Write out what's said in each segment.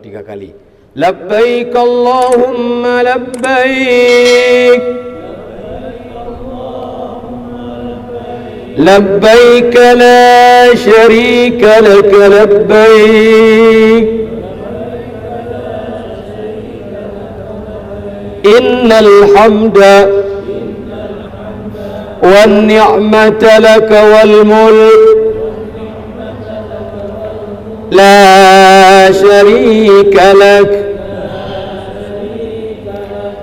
3 kali. Labbaik Allahumma labbaik, labbaik la syarika lak labbaik, innal hamda wan ni'mata lak wal mulk la syarika lak.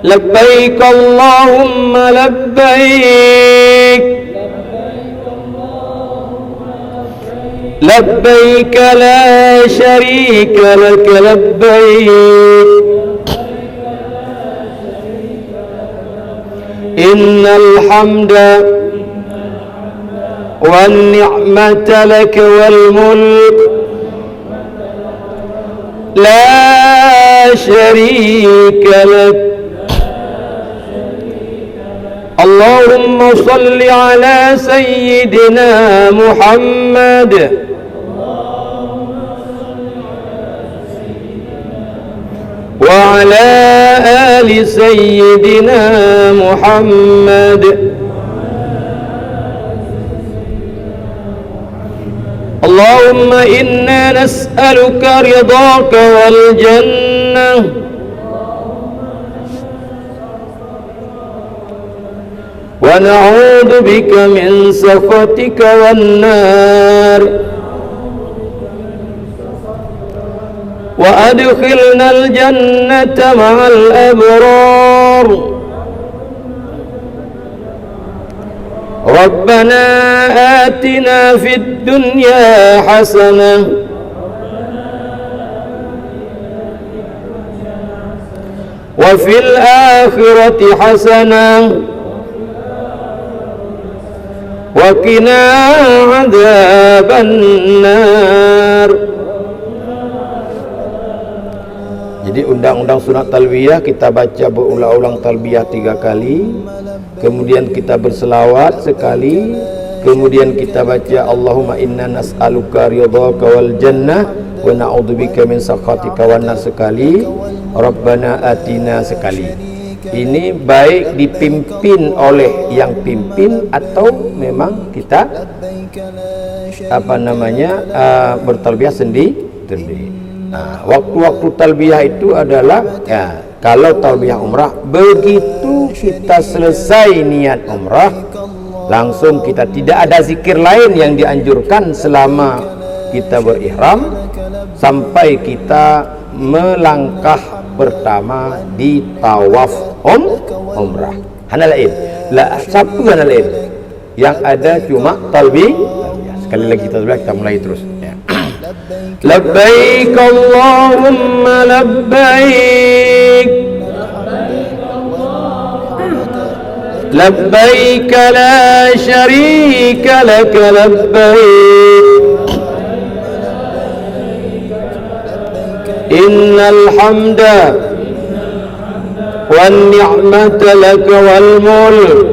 Labbaik Allahumma labbaik, labbaik la syarika lak labbaik, innal hamda wan ni'mata lak wal mulk la syarika lak. Allahumma salli ala sayyidina Muhammad wa ala ali sayyidina Muhammad. Allahumma inna nas'aluka ridhaka wal jannah wa na'udzu bika min sakhatika wan nar. Wa adkhilnal jannata ma'al abrar. Rabbana atina fid dunya hasanah wa fil akhirati hasanah wa qina adzabannar. Jadi undang-undang sunat talbiyah kita baca berulang-ulang talbiyah 3 kali, kemudian kita berselawat sekali, kemudian kita baca Allahumma inna nas'aluka ridhaka wal jannah wa na'udzubika min sakhatika wan nar sekali, Rabbana atina sekali. Ini baik dipimpin oleh yang pimpin atau memang kita bertalbiyah sendiri. Nah, waktu-waktu talbiyah itu adalah kalau talbiyah umrah, begitu kita selesai niat umrah langsung kita tidak ada zikir lain yang dianjurkan selama kita berihram sampai kita melangkah pertama di tawaf umrah. Hanalain la satu hanalain yang ada cuma talbiyah. Sekali lagi talbiyah, kita mulai terus ya. Labbaik Allahumma labbaik, labbaik la syarika lak labbaik, innal hamda wan ni'mata lak wal mulk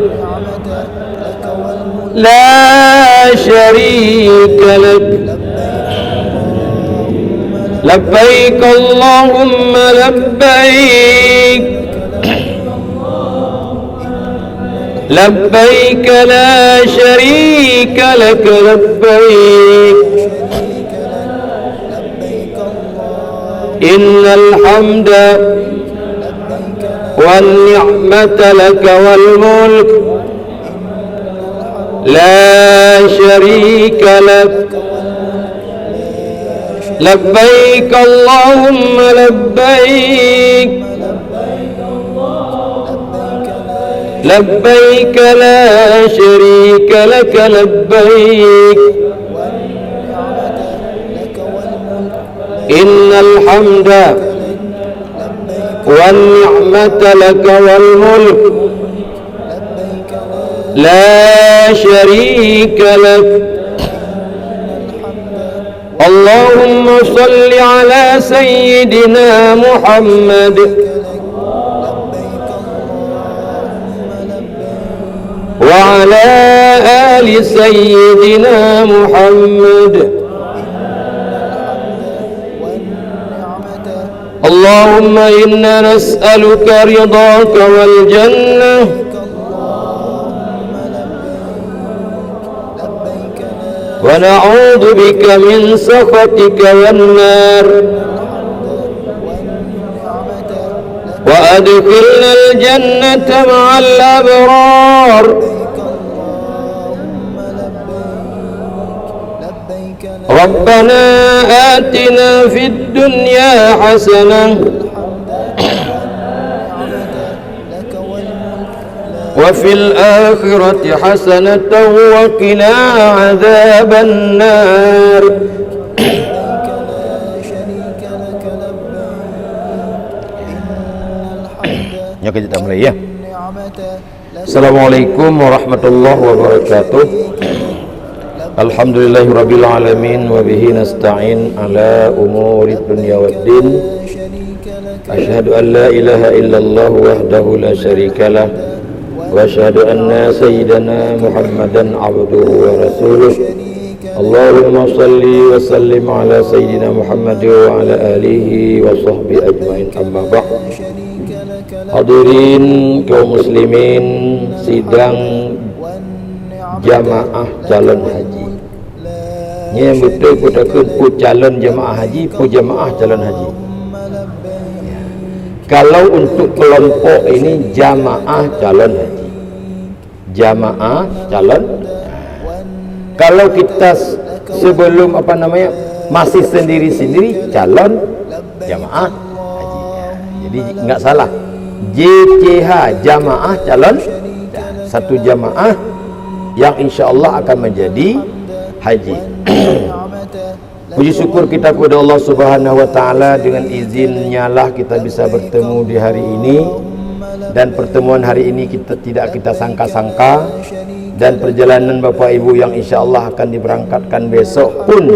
la syarika lak. Labbaik Allahumma labbaik, labbaik la syarika lak labbaik, innal hamda wan ni'mata lak wal mulk la syarika lak. Labbaik Allahumma labbaik, labbaik la syarika lak labbaik, innal hamda wan ni'mata lak wal mulk la syarika lak. Allahumma salli ala sayyidina Muhammad wa ala ali sayyidina Muhammad Allahumma inna nas'aluka ridhaka wal jannah wa na'udzu bika min sakhatika wan nar wa adkhilna al jannata ma'al abrar. Rabbana atina fid dunya hasanah wa fil akhirati hasanatan wa qina adzaban nar. Ya, kita mulai ya. Assalamualaikum warahmatullahi wabarakatuh. Alhamdulillahirabbil alamin wa bihi nasta'in ala umurid dunya waddin. Asyhadu an la ilaha illallah wahdahu la syarikalah wa asyhadu anna sayyidana Muhammadan abduhu wa rasuluh. Allahumma shalli wa sallim ala sayyidina Muhammad wa ala alihi wa sahbihi ajmain, amma ba'd. Hadirin kaum muslimin sidang jamaah calon haji. Ini yang betul pu calon jamaah haji, pu jamaah calon haji. Kalau untuk kelompok ini jamaah calon haji, jamaah calon. Kalau kita sebelum masih sendiri-sendiri calon jamaah haji. Jadi enggak salah. JCH jamaah calon, satu jamaah yang insya-Allah akan menjadi haji. Puji syukur kita kepada Allah Subhanahu wa taala, dengan izinnya lah kita bisa bertemu di hari ini, dan pertemuan hari ini tidak kita sangka-sangka, dan perjalanan Bapak Ibu yang insya-Allah akan diberangkatkan besok pun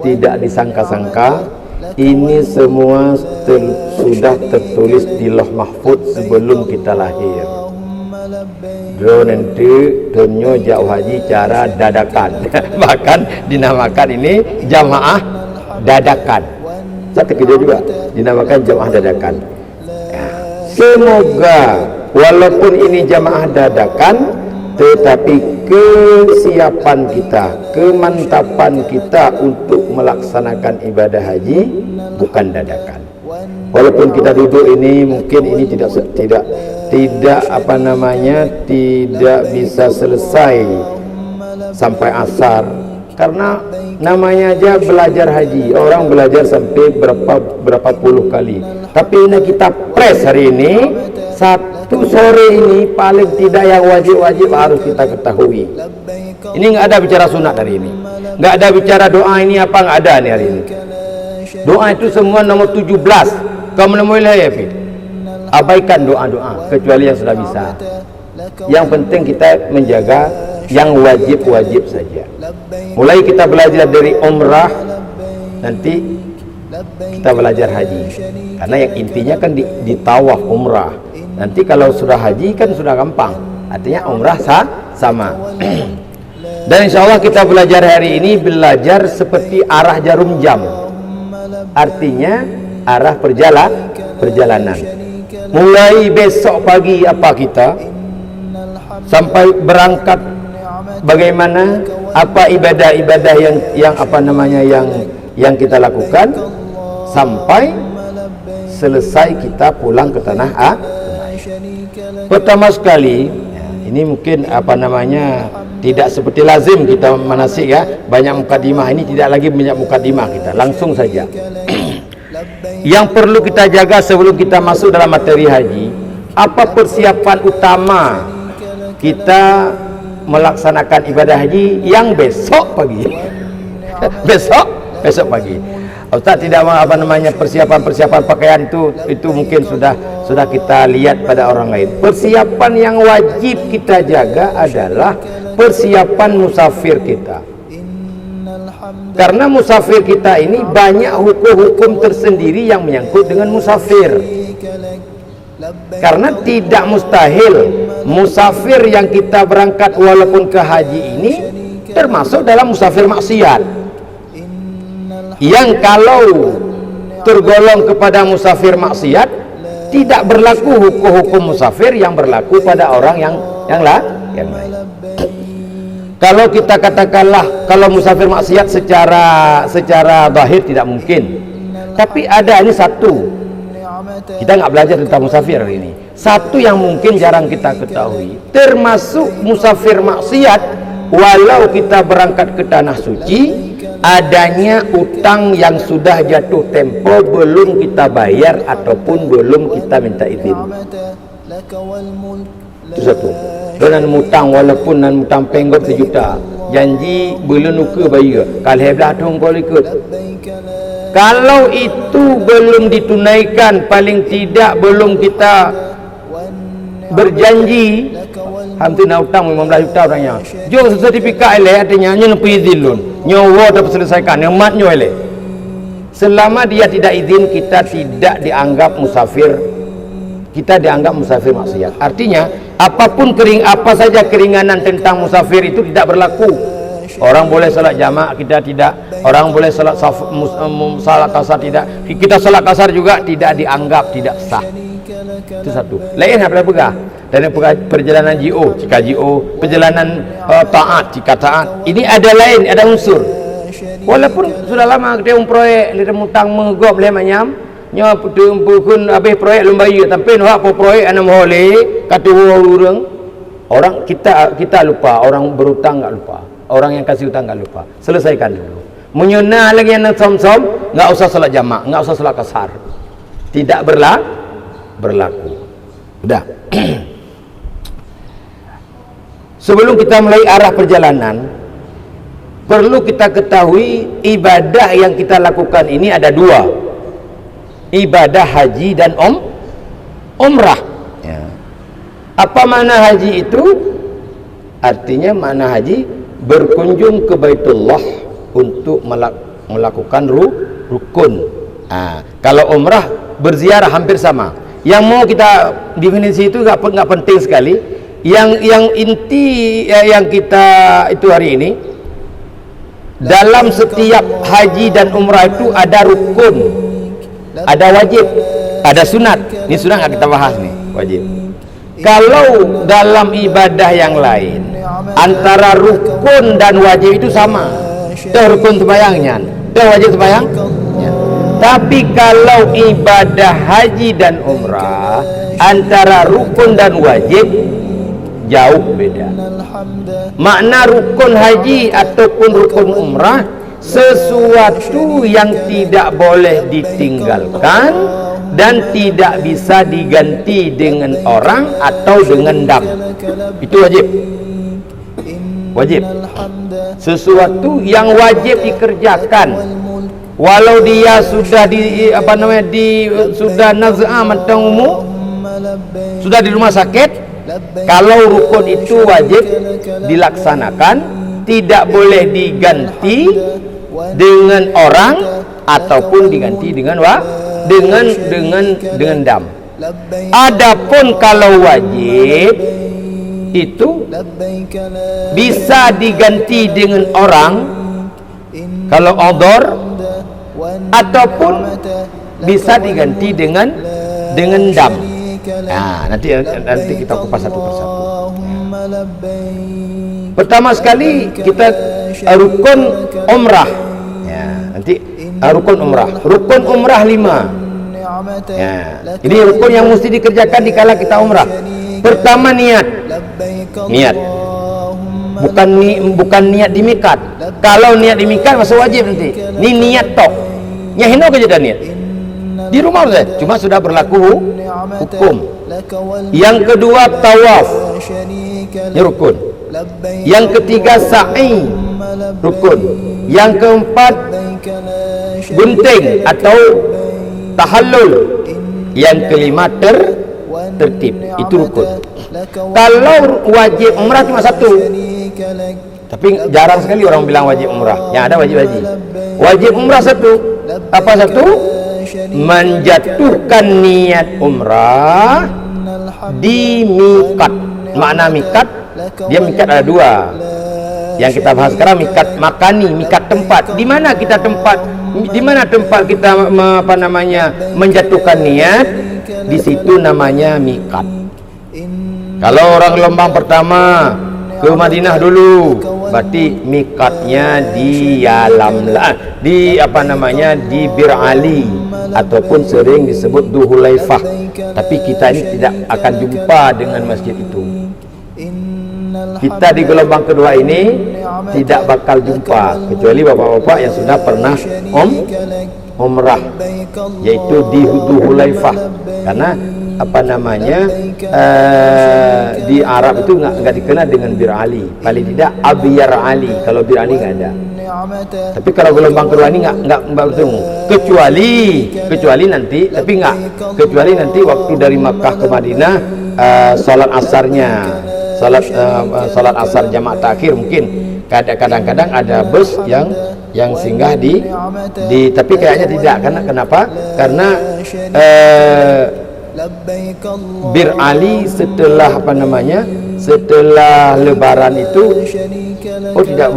tidak disangka-sangka. Ini semua sudah tertulis di Lauh Mahfuz sebelum kita lahir. Nanti tenyo jauh haji cara dadakan. Bahkan dinamakan ini jamaah dadakan. Satu kedua juga dinamakan jamaah dadakan. Semoga walaupun ini jamaah dadakan, tetapi kesiapan kita, kemantapan kita untuk melaksanakan ibadah haji bukan dadakan. Walaupun kita duduk ini mungkin ini tidak tidak bisa selesai sampai asar, karena namanya aja belajar haji. Orang belajar sampai berapa puluh kali, tapi ini kita press hari ini. Satu sore ini paling tidak yang wajib-wajib harus kita ketahui. Ini nggak ada bicara sunat hari ini, nggak ada bicara doa ini apa, nggak ada nih hari ini. Doa itu semua nomor 17. Kau menemui ya, abaikan doa-doa kecuali yang sudah bisa. Yang penting kita menjaga yang wajib-wajib saja. Mulai kita belajar dari umrah, nanti kita belajar haji. Karena yang intinya kan di tawaf umrah. Nanti kalau sudah haji kan sudah gampang. Artinya umrah sama. Dan insya Allah kita belajar hari ini belajar seperti arah jarum jam. Artinya arah perjalanan. Mulai besok pagi kita sampai berangkat, bagaimana apa ibadah-ibadah yang kita lakukan sampai selesai kita pulang ke tanah air. Pertama sekali, ini mungkin tidak seperti lazim kita manasik ya, banyak mukadimah. Ini tidak lagi banyak mukadimah, kita langsung saja. Yang perlu kita jaga sebelum kita masuk dalam materi haji, apa persiapan utama kita melaksanakan ibadah haji yang besok pagi. besok pagi. Ustaz tidak persiapan pakaian itu mungkin sudah kita lihat pada orang lain. Persiapan yang wajib kita jaga adalah persiapan musafir kita. Karena musafir kita ini banyak hukum-hukum tersendiri yang menyangkut dengan musafir. Karena tidak mustahil musafir yang kita berangkat walaupun ke haji ini termasuk dalam musafir maksiat, yang kalau tergolong kepada musafir maksiat, tidak berlaku hukum-hukum musafir yang berlaku pada orang yang lain. Kalau kita katakanlah kalau musafir maksiat secara zahir tidak mungkin, tapi ada ini satu, kita nggak belajar tentang musafir hari ini. Satu yang mungkin jarang kita ketahui, termasuk musafir maksiat, walau kita berangkat ke tanah suci, adanya utang yang sudah jatuh tempo belum kita bayar ataupun belum kita minta izin. Itu satu. Dan mutang walaupun nan mutang penggot 1 juta, janji belum nuka bayar, kalau hebat dong kau ikut. Kalau itu belum ditunaikan, paling tidak belum kita berjanji, hampir nak utang 15 juta orangnya. Jo sertifikat ele artinya nyo nempu izin lun. Nyawa dapat selesaikan, nyamat nyo ele. Selama dia tidak izin, kita tidak dianggap musafir. Kita dianggap musafir maksiat. Artinya apapun apa saja keringanan tentang musafir itu tidak berlaku. Orang boleh salat jamak, kita tidak. Orang boleh salat salat kasar, tidak. Kita salat kasar juga tidak dianggap, tidak sah. Itu satu. Lain apa pegah? Dan perjalanan JO, jika JO, perjalanan taat, jika taat. Ini ada lain, ada unsur. Walaupun sudah lama kita proyek, kita mutang menggop le manyam, nya pun habis proyek lumbai, tapi nak apa proyek ana mohole, kata orang kita lupa, orang berutang enggak lupa. Orang yang kasih hutang enggak lupa. Selesaikan dulu. Menyunah lagi yang som-som, enggak usah salat jamak, enggak usah salat kasar. Tidak berlaku. Sudah. Sebelum kita mulai arah perjalanan, perlu kita ketahui ibadah yang kita lakukan ini ada 2. Ibadah haji dan umrah. Ya. Apa makna haji itu? Artinya makna haji berkunjung ke Baitullah untuk melakukan rukun. Kalau umrah berziarah hampir sama. Yang mau kita definisi itu nggak penting sekali. Yang inti yang kita itu hari ini, dalam setiap haji dan umrah itu ada rukun, ada wajib, ada sunat. Ini sunat nggak kita bahas nih, wajib. Kalau dalam ibadah yang lain, antara rukun dan wajib itu sama. Itu rukun sembahyangnya, itu wajib sembahyang. Tapi kalau ibadah haji dan umrah, antara rukun dan wajib jauh beda. Makna rukun haji ataupun rukun umrah, sesuatu yang tidak boleh ditinggalkan dan tidak bisa diganti dengan orang atau dengan dam. Itu wajib. Sesuatu yang wajib dikerjakan, walau dia sudah sudah naz'ah matangmu, sudah di rumah sakit. Kalau rukun itu wajib dilaksanakan, tidak boleh diganti dengan orang ataupun diganti dengan dam. Adapun kalau wajib itu bisa diganti dengan orang kalau odor, ataupun bisa diganti dengan dam. Nah, nanti kita kupas satu persatu. Pertama sekali kita rukun umrah. Ya, nanti rukun umrah. Rukun umrah 5. Ya, ini rukun yang mesti dikerjakan dikala kita umrah. Pertama niat. Bukan niat di mikat. Kalau niat di mikat masuk wajib nanti. Ini niat tok. Nyahino kerja dan niat. Di rumah saja, cuma sudah berlaku hukum. Yang kedua tawaf, ini rukun. Yang ketiga sa'i, rukun. Yang keempat gunting atau tahallul. Yang kelima tertib, itu rukun. Kalau wajib umrah cuma 1, tapi jarang sekali orang bilang wajib umrah. Yang ada wajib haji. Wajib umrah 1. Apa 1? Menjatuhkan niat umrah di mikat. Makna mikat, dia mikat ada 2. Yang kita bahas sekarang mikat makani, mikat tempat. Di mana kita tempat Di mana tempat kita menjatuhkan niat, di situ namanya miqat. Kalau orang gelombang pertama ke Madinah dulu, berarti miqatnya di Yalamlam, di di Bir Ali, ataupun sering disebut Dzulhulaifah. Tapi kita ini tidak akan jumpa dengan masjid itu. Kita di gelombang kedua ini tidak bakal jumpa, kecuali bapak-bapak yang sudah pernah umrah, yaitu di Dzulhulaifah. Karena di Arab itu nggak dikenal dengan Bir Ali, paling tidak Abyar Ali. Kalau Bir Ali nggak ada. Tapi kalau gelombang kedua ini nggak bertemu, kecuali nanti waktu dari Makkah ke Madinah, salat asar jamaah takhir mungkin. Kadang-kadang ada bus yang singgah di tapi kayaknya tidak. Kenapa? Karena Bir Ali setelah setelah Lebaran itu tidak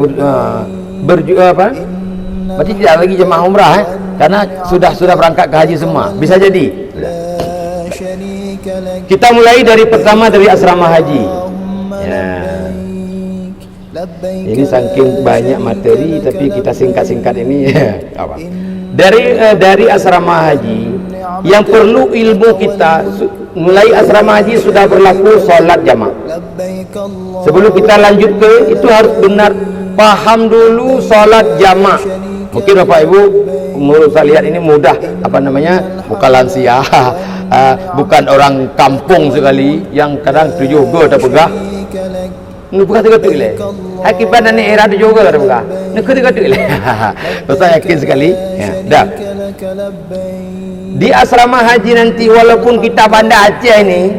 berarti tidak lagi jemaah umrah, karena sudah berangkat ke haji semua. Bisa jadi. Kita mulai dari pertama dari asrama haji. Ini saking banyak materi, tapi kita singkat-singkat ini. Dari asrama haji yang perlu ilmu kita, mulai asrama haji sudah berlaku sholat jamaah. Sebelum kita lanjut ke itu harus benar paham dulu sholat jamaah. Mungkin Bapak Ibu menurut saya lihat ini mudah, bukan lansia, bukan orang kampung sekali yang kadang tujuh go ada pegah. Bukan tiga-tiga le. Akibat dan era ada juga ada pegah. Tiga-tiga le. Saya yakin sekali. Dah. Di asrama haji nanti walaupun kita Banda Aceh ini,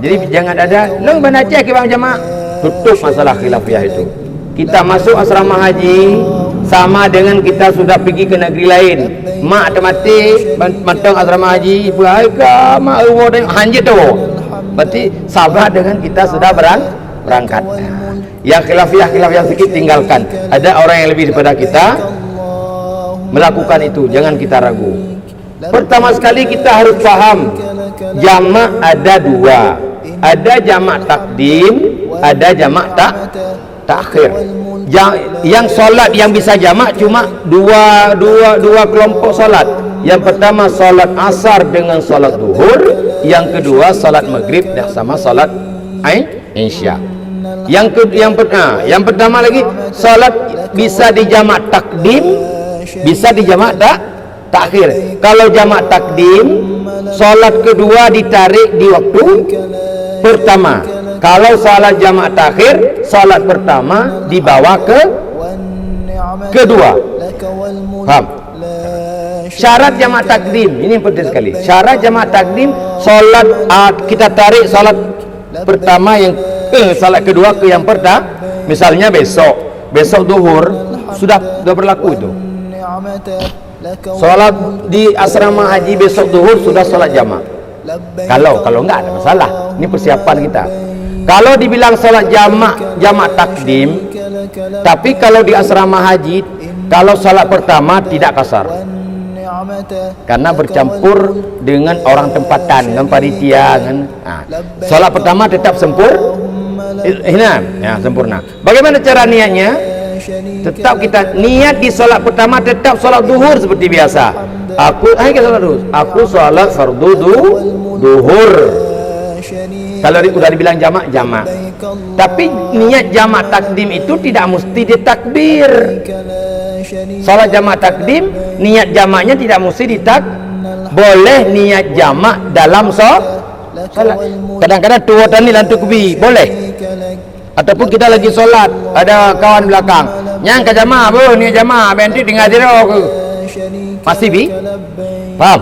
jadi jangan ada nang Banda Aceh ke bang jamaah, tutup masalah khilafiyah itu. Kita masuk asrama haji sama dengan kita sudah pergi ke negeri lain. Mak ada mati matang asrama haji, baika mak dan hanjit tu. Berarti sama dengan kita sudah berangkat. Yang khilafiyah sedikit tinggalkan. Ada orang yang lebih daripada kita melakukan itu, jangan kita ragu. Pertama sekali kita harus paham jamak ada dua, ada jamak takdim, ada jamak takhir. Yang solat yang bisa jamak cuma dua kelompok solat. Yang pertama solat asar dengan solat zuhur, yang kedua solat maghrib dan sama solat isya. Yang pertama lagi solat bisa dijamak takdim, bisa dijamak takhir. Kalau jamak takdim, solat kedua ditarik di waktu pertama. Kalau salat jamak takhir, salat pertama dibawa ke kedua. Paham? Syarat jamak takdim ini penting sekali. Syarat jamak takdim, salat kita tarik salat pertama yang salat kedua ke yang pertama. Misalnya besok zuhur sudah berlaku itu. Salat di asrama haji besok zuhur sudah salat jamak. Kalau enggak ada masalah. Ini persiapan kita. Kalau dibilang salat jamak takdim, tapi kalau di asrama haji, kalau salat pertama tidak kasar, karena bercampur dengan orang tempatan, dengan panitia. Salat pertama tetap sempurna. Bagaimana cara niatnya? Tetap kita niat di salat pertama tetap salat zuhur seperti biasa. Aku salat fardu zuhur. Kalau sudah dibilang jamak. Tapi niat jamak takdim itu tidak mesti ditakbir. Salat jamak takdim, niat jamaknya tidak mesti boleh niat jamak dalam salat. Kadang-kadang tua tani lantuk kubi, boleh. Ataupun kita lagi solat, ada kawan belakang, nyang ke jamaah bu, ni jamaah, nanti tinggal zero ke, masih bi, paham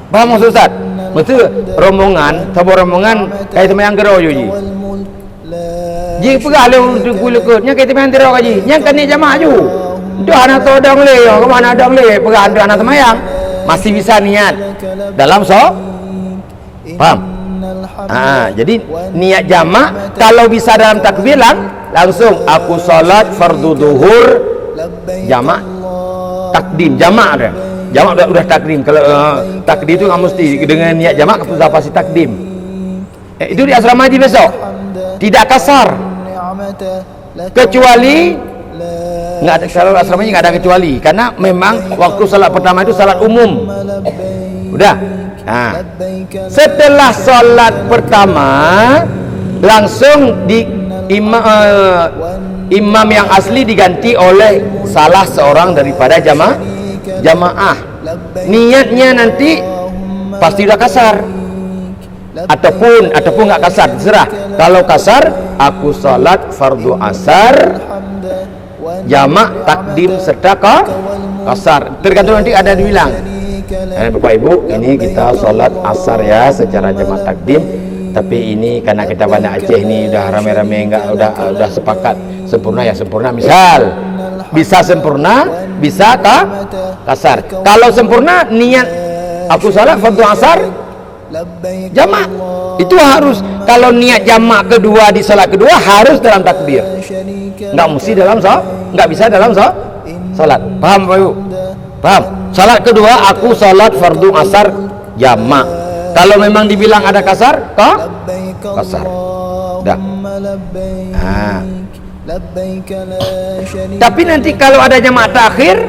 maksud Ustaz? Maksud rombongan, kayak semayang gerau je. Jika pegah le untuk kulukut, nyang kayak semayang gerau je, nyang kan ni jamaah je. Dah anak tu dong le, kemana dong le, pegah tu anak semayang, masih bisa niat dalam paham? Jadi niat jamak kalau bisa dalam takbir langsung aku salat fardu zuhur jamak takdim, jamak dah. Jamak udah takdim. Kalau takdim itu nggak mesti dengan niat jamak sudah pasti takdim. Itu di asrama haji besok. Tidak kasar. Kecuali nggak ada, kalau asramanya nggak ada kecuali, karena memang waktu salat pertama itu salat umum. Udah. Nah, setelah salat pertama langsung di imam yang asli diganti oleh salah seorang daripada jamaah. Niatnya nanti pasti udah kasar ataupun nggak kasar, terserah. Kalau kasar, aku salat fardu asar jamak takdim serta kasar, tergantung nanti ada dibilang, Bapak Ibu, ini kita salat asar ya secara jamak takdim, tapi ini karena kita banyak Aceh ini udah rame-rame, enggak udah sepakat sempurna ya sempurna. Misal bisa sempurna, bisa kasar. Kalau sempurna niat aku salat fardu asar jamak, itu harus. Kalau niat jamak kedua di salat kedua harus dalam takbir, nggak mesti dalam nggak bisa dalam salat. Paham Bapak Ibu? Paham? Salat kedua aku salat fardu asar jamak. Kalau memang dibilang ada kasar, kasar. Dah. Nah. Tapi nanti kalau ada jamak takhir,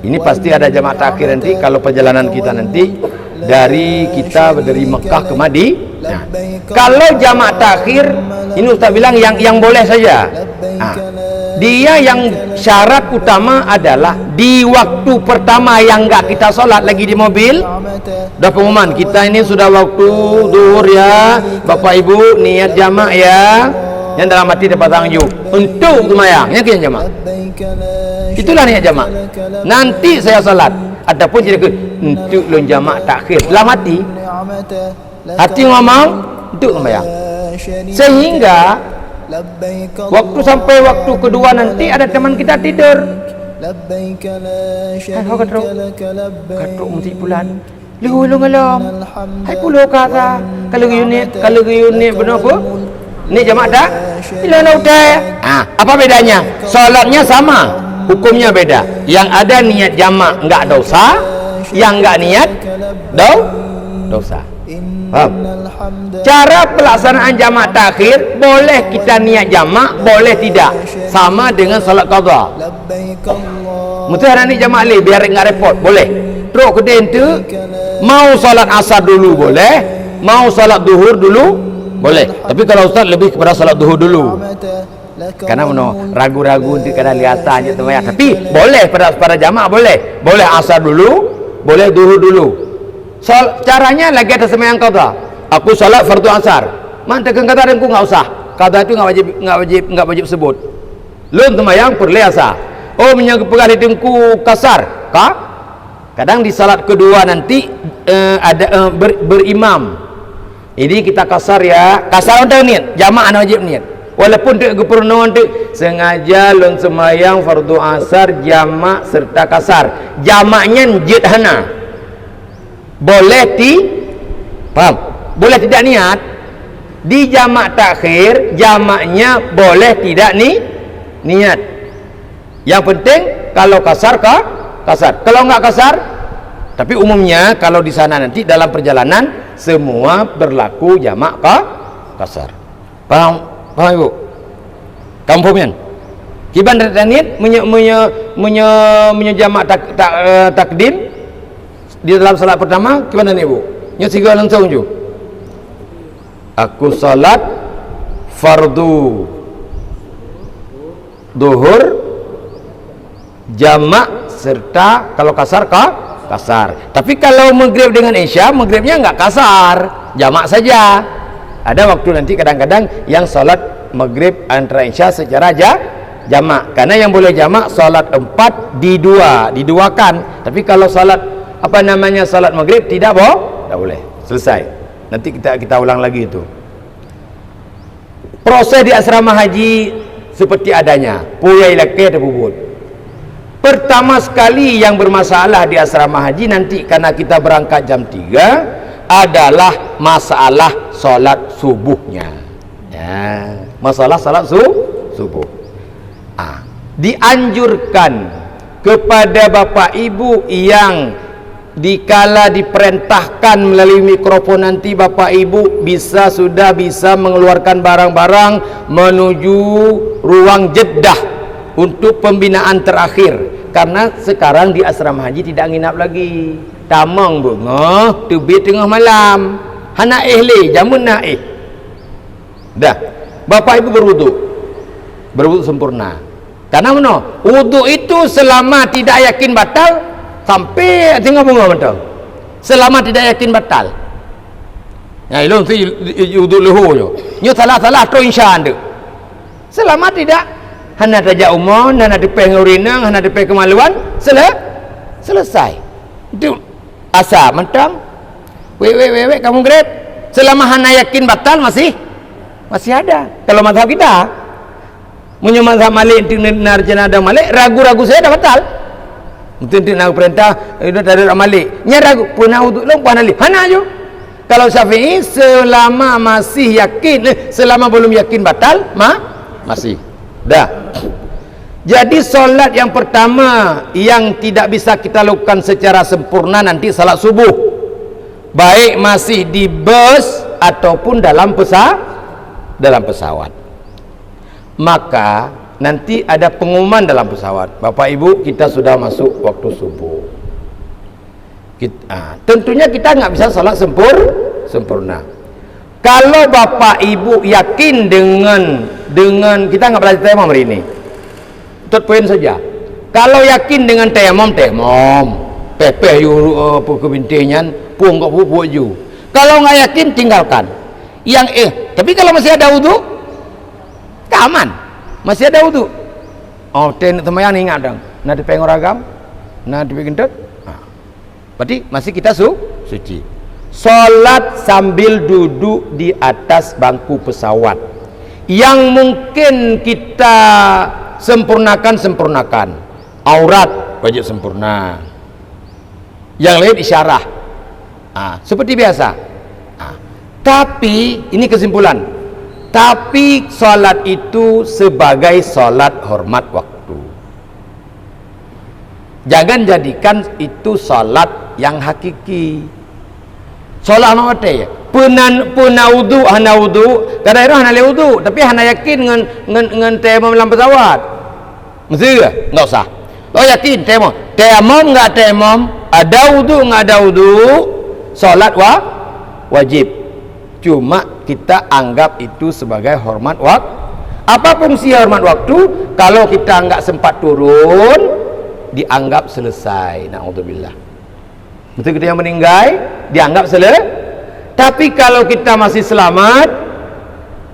ini pasti ada jamak takhir nanti kalau perjalanan kita nanti dari Mekah ke Madinah. Kalau jamak takhir ini Ustaz bilang yang boleh saja. Nah, dia yang syarat utama adalah di waktu pertama yang enggak kita sholat lagi di mobil, udah pengumuman kita ini sudah waktu zuhur ya Bapak Ibu, niat jamak ya, yang dalam hati dapat tanggung untuk semayang, yang kian jamak, itulah niat jamak. Nanti saya sholat ataupun jadi untuk lon jamak takhir dalam hati ngomong untuk semayang, sehingga sampai waktu kedua nanti ada teman kita tidur. Katruk mesti pulan. Lu ngelom. Hai pulau kata. Kalau unit benar apa? Ni jamak dah. Bila nak udah. Apa bedanya? Solatnya sama, hukumnya beda. Yang ada niat jamak enggak dosa, yang enggak niat dosa. Paham? Cara pelaksanaan jamak takhir, boleh kita niat jamak, boleh tidak. Sama dengan salat qadha. Mesti ada ni jamak ni biar enggak repot, boleh. Teruk kedai tu mau salat asar dulu boleh, mau salat zuhur dulu boleh. Tapi kalau ustaz lebih kepada salat zuhur dulu. Karena ragu-ragu nanti kadang lihatan je temayang. Tapi boleh pada jamak boleh. Boleh asar dulu, boleh zuhur dulu. Caranya lagi ada sembahyang qadha. Aku salat fardu asar. Mantakan kata dan ku enggak usah. Qadha itu enggak wajib sebut. Lun sembahyang perle asar. Oh menyangkut pegang ditengku kasar. Kadang di salat kedua nanti ada berimam. Ini kita kasar ya. Kasar untuk niat, jamak ana wajib niat. Walaupun tu keperluan tu sengaja lun sembahyang fardu asar jamak serta kasar. Jamaknya jid hana. Boleh paham? Boleh tidak niat. Di jamak takhir jamaknya boleh tidak niat. Yang penting kalau kasar kasar. Kalau enggak kasar, tapi umumnya kalau di sana nanti dalam perjalanan semua berlaku jamak kasar. Paham Ibu? Kampungnya kiban dan niat menjamak takdim di dalam salat pertama gimana nih Bu? Nya tiga langsung ju. Aku salat fardu zuhur jamak serta kalau kasar kasar. Tapi kalau maghrib dengan isya, maghribnya enggak kasar, jamak saja. Ada waktu nanti kadang-kadang yang salat maghrib antara isya secara jamak. Karena yang boleh jamak salat 4 diduakan. Tapi kalau salat salat maghrib tidak boleh. Selesai. Nanti kita ulang lagi itu. Proses di asrama haji seperti adanya. Puyai laki ada bubut. Pertama sekali yang bermasalah di asrama haji nanti karena kita berangkat jam 3 adalah masalah salat subuhnya. Ya, masalah salat subuh. dianjurkan kepada bapak ibu yang dikala diperintahkan melalui mikrofon nanti, bapak ibu sudah bisa mengeluarkan barang-barang menuju ruang Jeddah untuk pembinaan terakhir, karena sekarang di asrama haji tidak nginap lagi. Tamang bunga terbit tengah malam, hana ehli jamun naik dah, bapak ibu berwudu sempurna. Karena mana? Wudu itu selama tidak yakin batal sampai tengah bunga betul. Selama tidak yakin batal. Ya ilmu si wudu lehu jo. Nyo salah tu insya anda. Selama tidak hana tajak umon, hana depe ngurinang, hana depe kemaluan, selesai. Itu asa mentang. Wek kamu grade. Selama hana yakin batal masih ada. Kalau mazhab kita Munyo mazhab Malik narjana ada Malik, ragu-ragu saya dah batal. Mungkin nak perintah itu dari Malik. Nya ragu punah wudu long punah ali. Hana aja. Kalau Syafi'i selama masih yakin, selama belum yakin batal, masih. Dah. Jadi solat yang pertama yang tidak bisa kita lakukan secara sempurna nanti salat subuh. Baik masih di bus ataupun dalam pesawat. Maka nanti ada pengumuman dalam pesawat, bapak ibu kita sudah masuk waktu subuh. Tentunya kita nggak bisa salat sempurna. Kalau bapak ibu yakin dengan kita nggak belajar tayamum hari ini, tot poin saja. Kalau yakin dengan tayamum pepeh yu kebintingan puang kok buat ju. Kalau nggak yakin tinggalkan. Tapi kalau masih ada wudu, aman, masih ada wudu. Temayang ingat dong. Nah di pengoragam, nah di kentut. Berarti masih kita suci. Salat sambil duduk di atas bangku pesawat. Yang mungkin kita sempurnakan. Aurat wajib sempurna. Yang lain isyarah. Seperti biasa. Tapi ini kesimpulan. Tapi solat itu sebagai solat hormat waktu. Jangan jadikan itu solat yang hakiki. Solat apa puna wudu, hana wudu, kadang-kadang hana le wudu, tapi hana yakin dengan tayamum dalam pesawat. Mesti enggak usah. Lo yakin tayamum enggak tayamum, ada wudu enggak ada wudu, solat wajib. Cuma kita anggap itu sebagai hormat waktu. Apa fungsi hormat waktu? Kalau kita enggak sempat turun, dianggap selesai. Na'udzubillah. Betul kita yang meninggal, dianggap selesai. Tapi kalau kita masih selamat,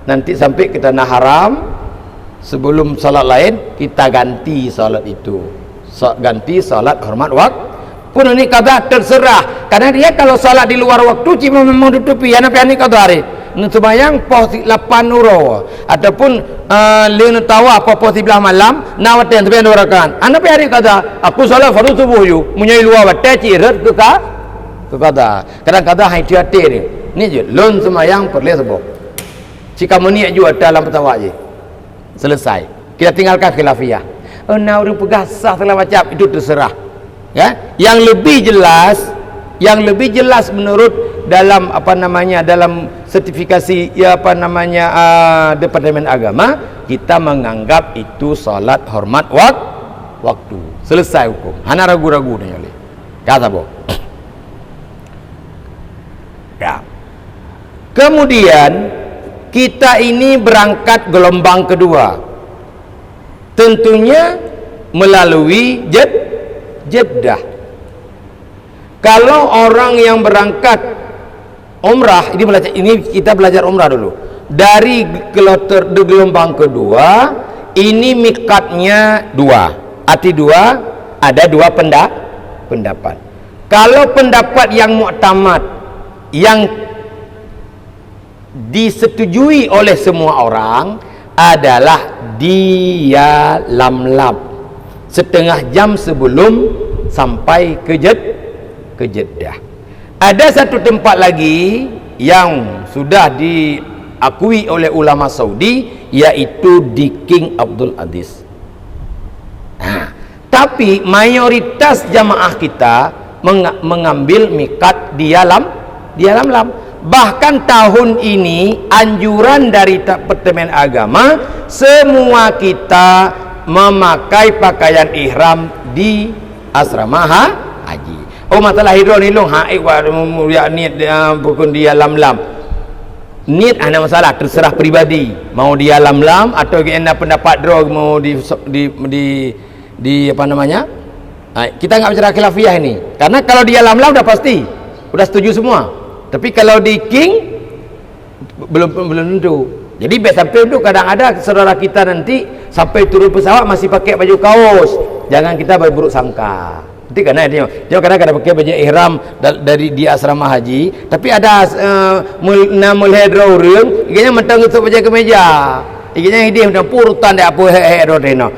nanti sampai kita nak haram, sebelum salat lain, kita ganti salat itu. Ganti salat hormat waktu. Pun ini kata terserah, karena dia kalau salat di luar waktu cuma memang tutupi ya napi kata hari sembahyang pos 8 nuro ataupun 5 tawa apa pos 11 malam nawaten sampai 2 rakaat anda pi hari kata aku salat fardu subuh yu munyai luar wate ciret ke kata kadang-kadang hai tiate ni je lon sembahyang perle sebab jika meniak juga dalam petawak je selesai, kita tinggalkan khilafiyah. Nah orang pegasah segala macam itu terserah. Ya, yang lebih jelas menurut dalam dalam sertifikasi Departemen Agama, kita menganggap itu salat hormat waktu. Selesai hukum. Hana ragu-ragu nih oleh. Kata boh. Ya. Kemudian kita ini berangkat gelombang kedua. Tentunya melalui Jeddah. Kalau orang yang berangkat umrah, ini kita belajar umrah dulu. Dari kloter gelombang kedua, ini mikatnya 2. Arti 2, ada 2 pendapat. Kalau pendapat yang mu'tamad, yang disetujui oleh semua orang adalah dia lam-lam setengah jam sebelum sampai ke Jeddah. Ada satu tempat lagi yang sudah diakui oleh ulama Saudi, yaitu di King Abdul Aziz. Tapi mayoritas jamaah kita mengambil mikat di alam lam. Bahkan tahun ini anjuran dari Departemen Agama, semua kita memakai pakaian ihram di asrama haji. Oh, masalah hidron ni long haik wa niat bukan di alam lam. Niat ada masalah, terserah pribadi. Mau di alam lam atau kena pendapat drog mau di apa namanya? Kita enggak bicara khilafiyah ini. Karena kalau di alam lam dah pasti, sudah setuju semua. Tapi kalau di King belum tentu. Jadi sampai itu kadang ada saudara kita nanti sampai turun pesawat masih pakai baju kaos. Jangan kita berburuk sangka. Nanti karena dia kadang-kadang pakai baju ihram dari di asrama haji, tapi ada mulai drawing, iganya mentang itu baju kemeja. Iganya dia macam purutan dia apa deno.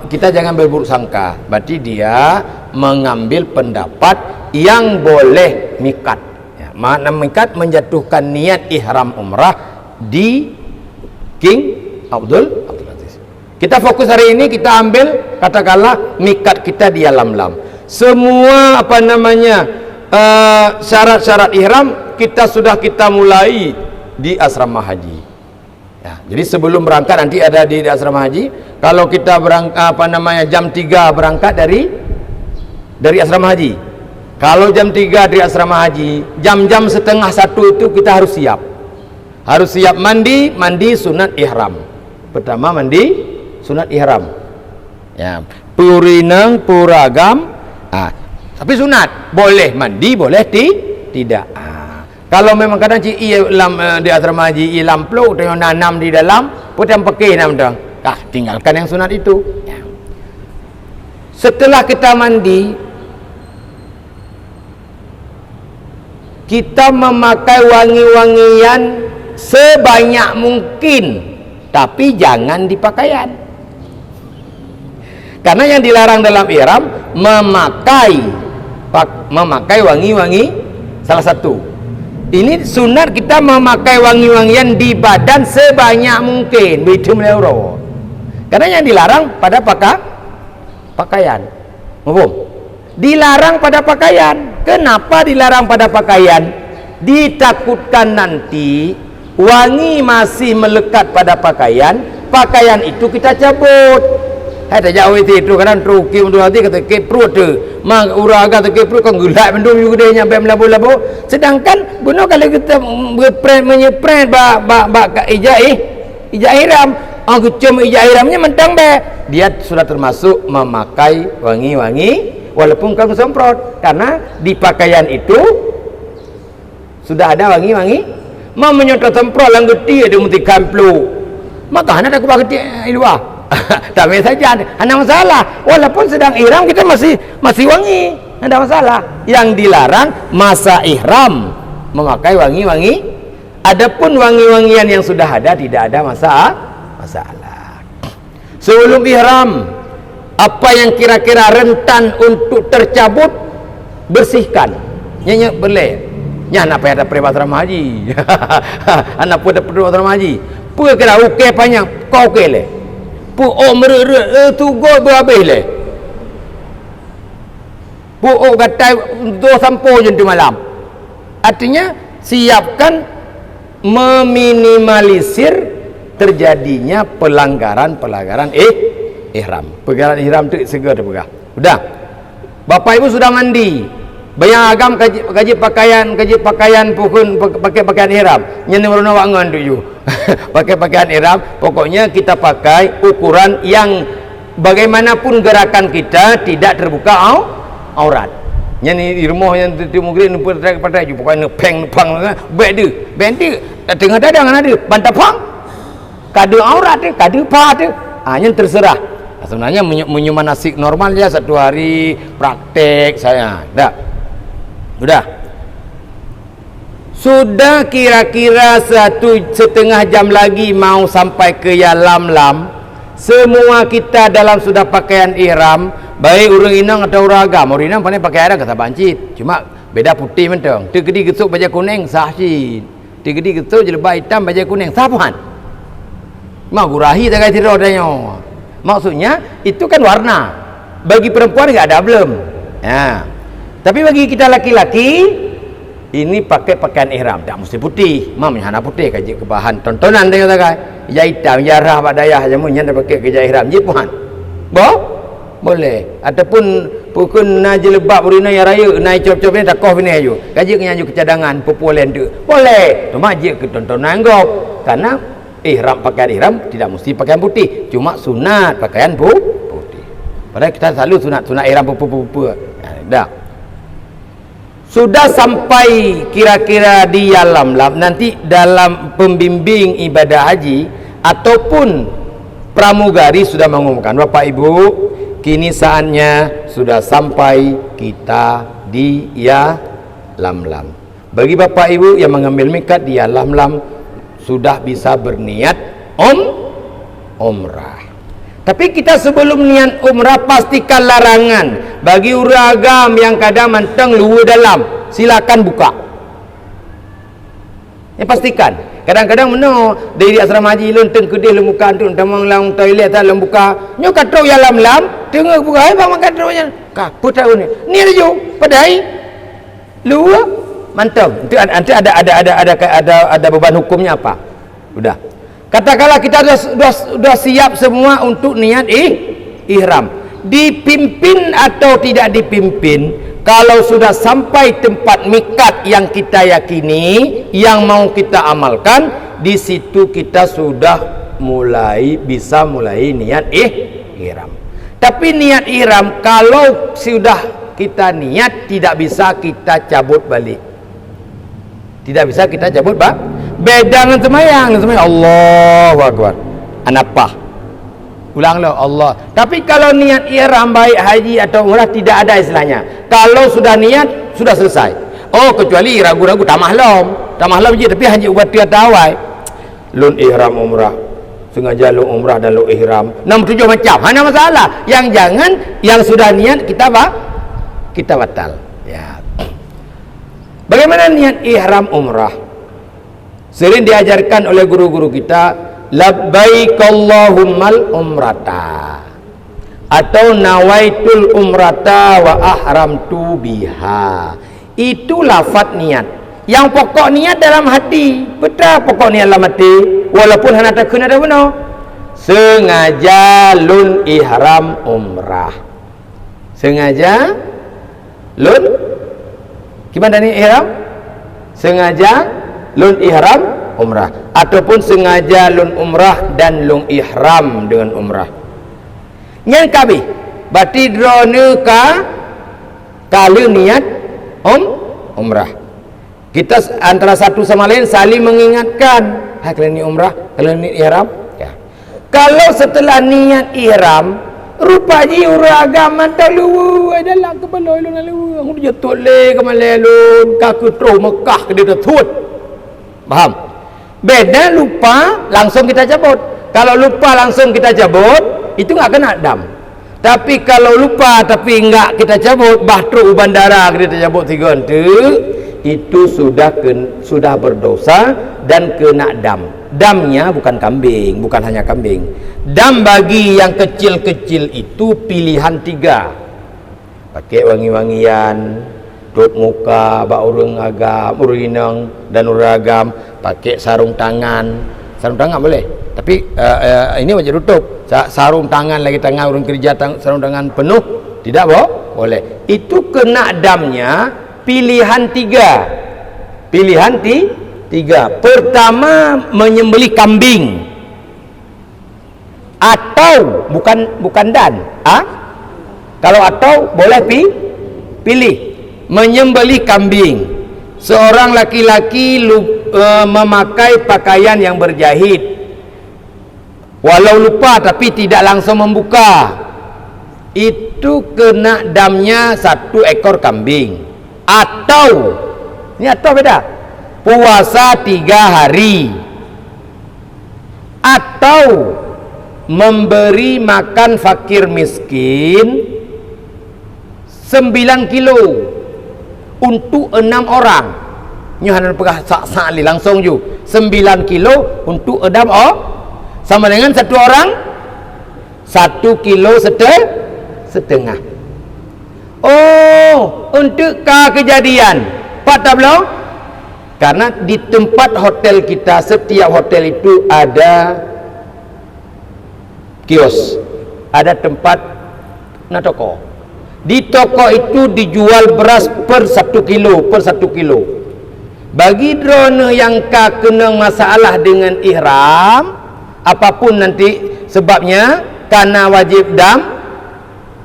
Kita jangan berburuk sangka. Berarti dia mengambil pendapat yang boleh mikat. Ya, makna mikat menjatuhkan niat ihram umrah di King Abdul Aziz. Kita fokus hari ini, kita ambil katakanlah mikat kita di alam lam. Semua apa namanya syarat-syarat ihram kita mulai di asrama haji. Ya, jadi sebelum berangkat nanti ada di asrama haji. Kalau kita berangkat jam 3 berangkat dari asrama haji. Kalau jam 3 dari asrama haji, jam-jam setengah 1 itu kita harus siap. Harus siap mandi sunat ihram. Pertama mandi sunat ihram. Ya, purinang puragam. Tapi sunat, boleh mandi, boleh tidak. Kalau memang kadang di asrama haji lamplok tengok nanam di dalam, potong pakai nam dah. Tinggalkan yang sunat itu. Ya. Setelah kita mandi, kita memakai wangi-wangian sebanyak mungkin, tapi jangan di pakaian. Karena yang dilarang dalam ihram memakai wangi-wangi salah satu. Ini sunat kita memakai wangi-wangian di badan sebanyak mungkin. Itu melewro. Karena yang dilarang pada pakaian. Mahfum? Dilarang pada pakaian. Kenapa dilarang pada pakaian? Ditakutkan nanti wangi masih melekat pada pakaian itu kita cabut. Ada jauh itu kadang truki untuk hati kata ke perut tu. Mak uraga tu ke perut kan gulak bendung juga dia nyampe melabu-labu. Sedangkan benar kalau kita menyepret bak ijai ihram, cuma ijai ihramnya mentang dia sudah termasuk memakai wangi-wangi walaupun kamu semprot, karena di pakaian itu sudah ada wangi-wangi. Mau menyemprot semprot lang geti ada mesti kamplu. Maka hana aku pakai di luar. Tak saja, ada masalah. Walaupun sedang ihram kita masih wangi, ada masalah. Yang dilarang masa ihram memakai wangi-wangi. Adapun wangi-wangian yang sudah ada tidak ada masalah. Sebelum ihram, apa yang kira-kira rentan untuk tercabut, bersihkan. Nyanyi boleh. Nya nak payah ada peribatan haji. Anak pun ada peribatan haji. Pu kira okey banyak, kau okey le. Pu tu go berhabis le. Pu gatai do sampo je tu malam. Artinya siapkan meminimalisir terjadinya pelanggaran ihram. Pelanggaran ihram tu segera terpegah. Sudah. Bapak Ibu sudah mandi. Bayang agam kaji pakaian pukun pakai pakaian ihram. Nyene merona wangan tu ju. Pakai pakaian ihram, pokoknya kita pakai ukuran yang bagaimanapun gerakan kita tidak terbuka aurat. Nyene di rumah yang mungkin pada ju pokoknya pang bek dia. Ben dia tengah dadang ada bantapang. Kadu aurat dia, kadu pa dia. Yang terserah. Sebenarnya menyuman nasik normal ya 1 hari praktek saya. Sudah kira-kira 1,5 jam lagi mau sampai ke Yalamlam. Semua kita dalam sudah pakaian ihram, baik orang inang atau orang agam. Orang inang pandai pakai ihram kata bancit, cuma beda putih mentang. Tegedi gesuk baju kuning sah sih. Tegedi gesuk jelebah hitam baju kuning sah puan. Mau gurahi tak kait tidur adanya. Maksudnya itu kan warna. Bagi perempuan nggak ada belum. Ya. Tapi bagi kita laki-laki ini pakai pakaian ihram, tak mesti putih. Mam hana putih kaji ke bahan tontonan dia kata. Ya hitam, ya rah badayah jamunya dah pakai kerja ihram. Je puan. Boleh. Ataupun pukun na jelebab urina ya raya, naik cop-cop ni takoh ni ayu. Kaji nyanyi kecadangan populen tu. Boleh. Cuma je ke tontonan gop. Karena ihram pakaian ihram tidak mesti pakaian putih. Cuma sunat pakaian putih. Padahal kita selalu sunat ihram pupu-pupu. Dah. Sudah sampai kira-kira di lam-lam, nanti dalam pembimbing ibadah haji ataupun pramugari sudah mengumumkan, Bapak Ibu, kini saatnya sudah sampai kita di ya lam-lam. Bagi Bapak Ibu yang mengambil mikat di ya lam-lam sudah bisa berniat umrah. Tapi kita sebelum niat umrah pastikan larangan. Bagi uragam yang kadang manteng luar dalam, silakan buka. Yang pastikan. Kadang-kadang meno dari asrama haji lonteng kedih lemuka tu tamang lang toilet tak lem buka. Nyo katrau ya lam-lam, tengah buka ai bang katraunya. Ka putau ni. Ni aja padai. Luar mantap. Nanti ada beban hukumnya apa? Sudah. Katakanlah kita sudah siap semua untuk niat ihram. Dipimpin atau tidak dipimpin, kalau sudah sampai tempat mikat yang kita yakini, yang mau kita amalkan, di situ kita sudah bisa mulai niat ihram. Tapi niat ihram kalau sudah kita niat tidak bisa kita cabut balik. Tidak bisa kita cabut beda dengan semayang Allahu Akbar. Anapa? Ulanglah Allah. Tapi kalau niat ihram baik haji atau umrah tidak ada istilahnya. Kalau sudah niat sudah selesai. Oh, kecuali ragu-ragu tamahlam je tapi haji ubat dia tawai. Lun ihram umrah. Sengaja lu umrah dan lu ihram. 67 macam. Hanya masalah. Yang jangan yang sudah niat kita batal. Ya. Bagaimana niat ihram umrah? Sering diajarkan oleh guru-guru kita, labbaik Allahummal umrata atau nawaitul umrata wa ahramtu biha. Itu lafaz niat. Yang pokok niat dalam hati. Betul pokok niat dalam hati. Walaupun hana takun ada benar. Sengaja lun ihram umrah. Sengaja lun gimana nih ihram? Sengaja lun ihram umrah ataupun sengaja lun umrah dan lun ihram dengan umrah. Yang kabi berarti drone kalau niat umrah. Kita antara satu sama lain saling mengingatkan, kalau ni umrah, kalau ni ihram. Ya. Kalau setelah niat ihram rupanya uragam mantalu adalah kepala lun lalu aku dia toleh ke malelun kaku terus Mekah ke dia tut. Paham? Beda lupa langsung kita cabut. Kalau lupa langsung kita cabut, itu enggak kena dam. Tapi kalau lupa tapi enggak kita cabut, bahtru bandara kita cabut 3 hantu, itu sudah berdosa dan kena dam. Damnya bukan kambing, bukan hanya kambing. Dam bagi yang kecil-kecil itu pilihan 3. Pakai wangi-wangian, tutup muka, bak urang agam, urinang dan uragam, pakai sarung tangan boleh. Tapi ini wajib tutup. Sarung tangan lagi tangan orang kerja sarung tangan penuh tidak boleh. Itu kena damnya pilihan 3. Pilihan 3. Pertama menyembelih kambing atau bukan dan. Kalau atau boleh pilih menyembelih kambing. Seorang laki-laki memakai pakaian yang berjahit, walau lupa tapi tidak langsung membuka, itu kena damnya 1 ekor kambing. Atau ini atau beda, puasa 3 hari, atau memberi makan fakir miskin 9 kilo untuk 6 orang. Nyohanan pegah sak-sak langsung ju 9 kilo untuk 6 orang, sama dengan 1 orang 1 kilo setengah. Oh, untuk kejadian Pak Tablo, karena di tempat hotel kita, setiap hotel itu ada kios, ada tempat toko. Di toko itu dijual beras per 1 kilo. Bagi drone yang kena masalah dengan ihram, apapun nanti sebabnya, karena wajib dam,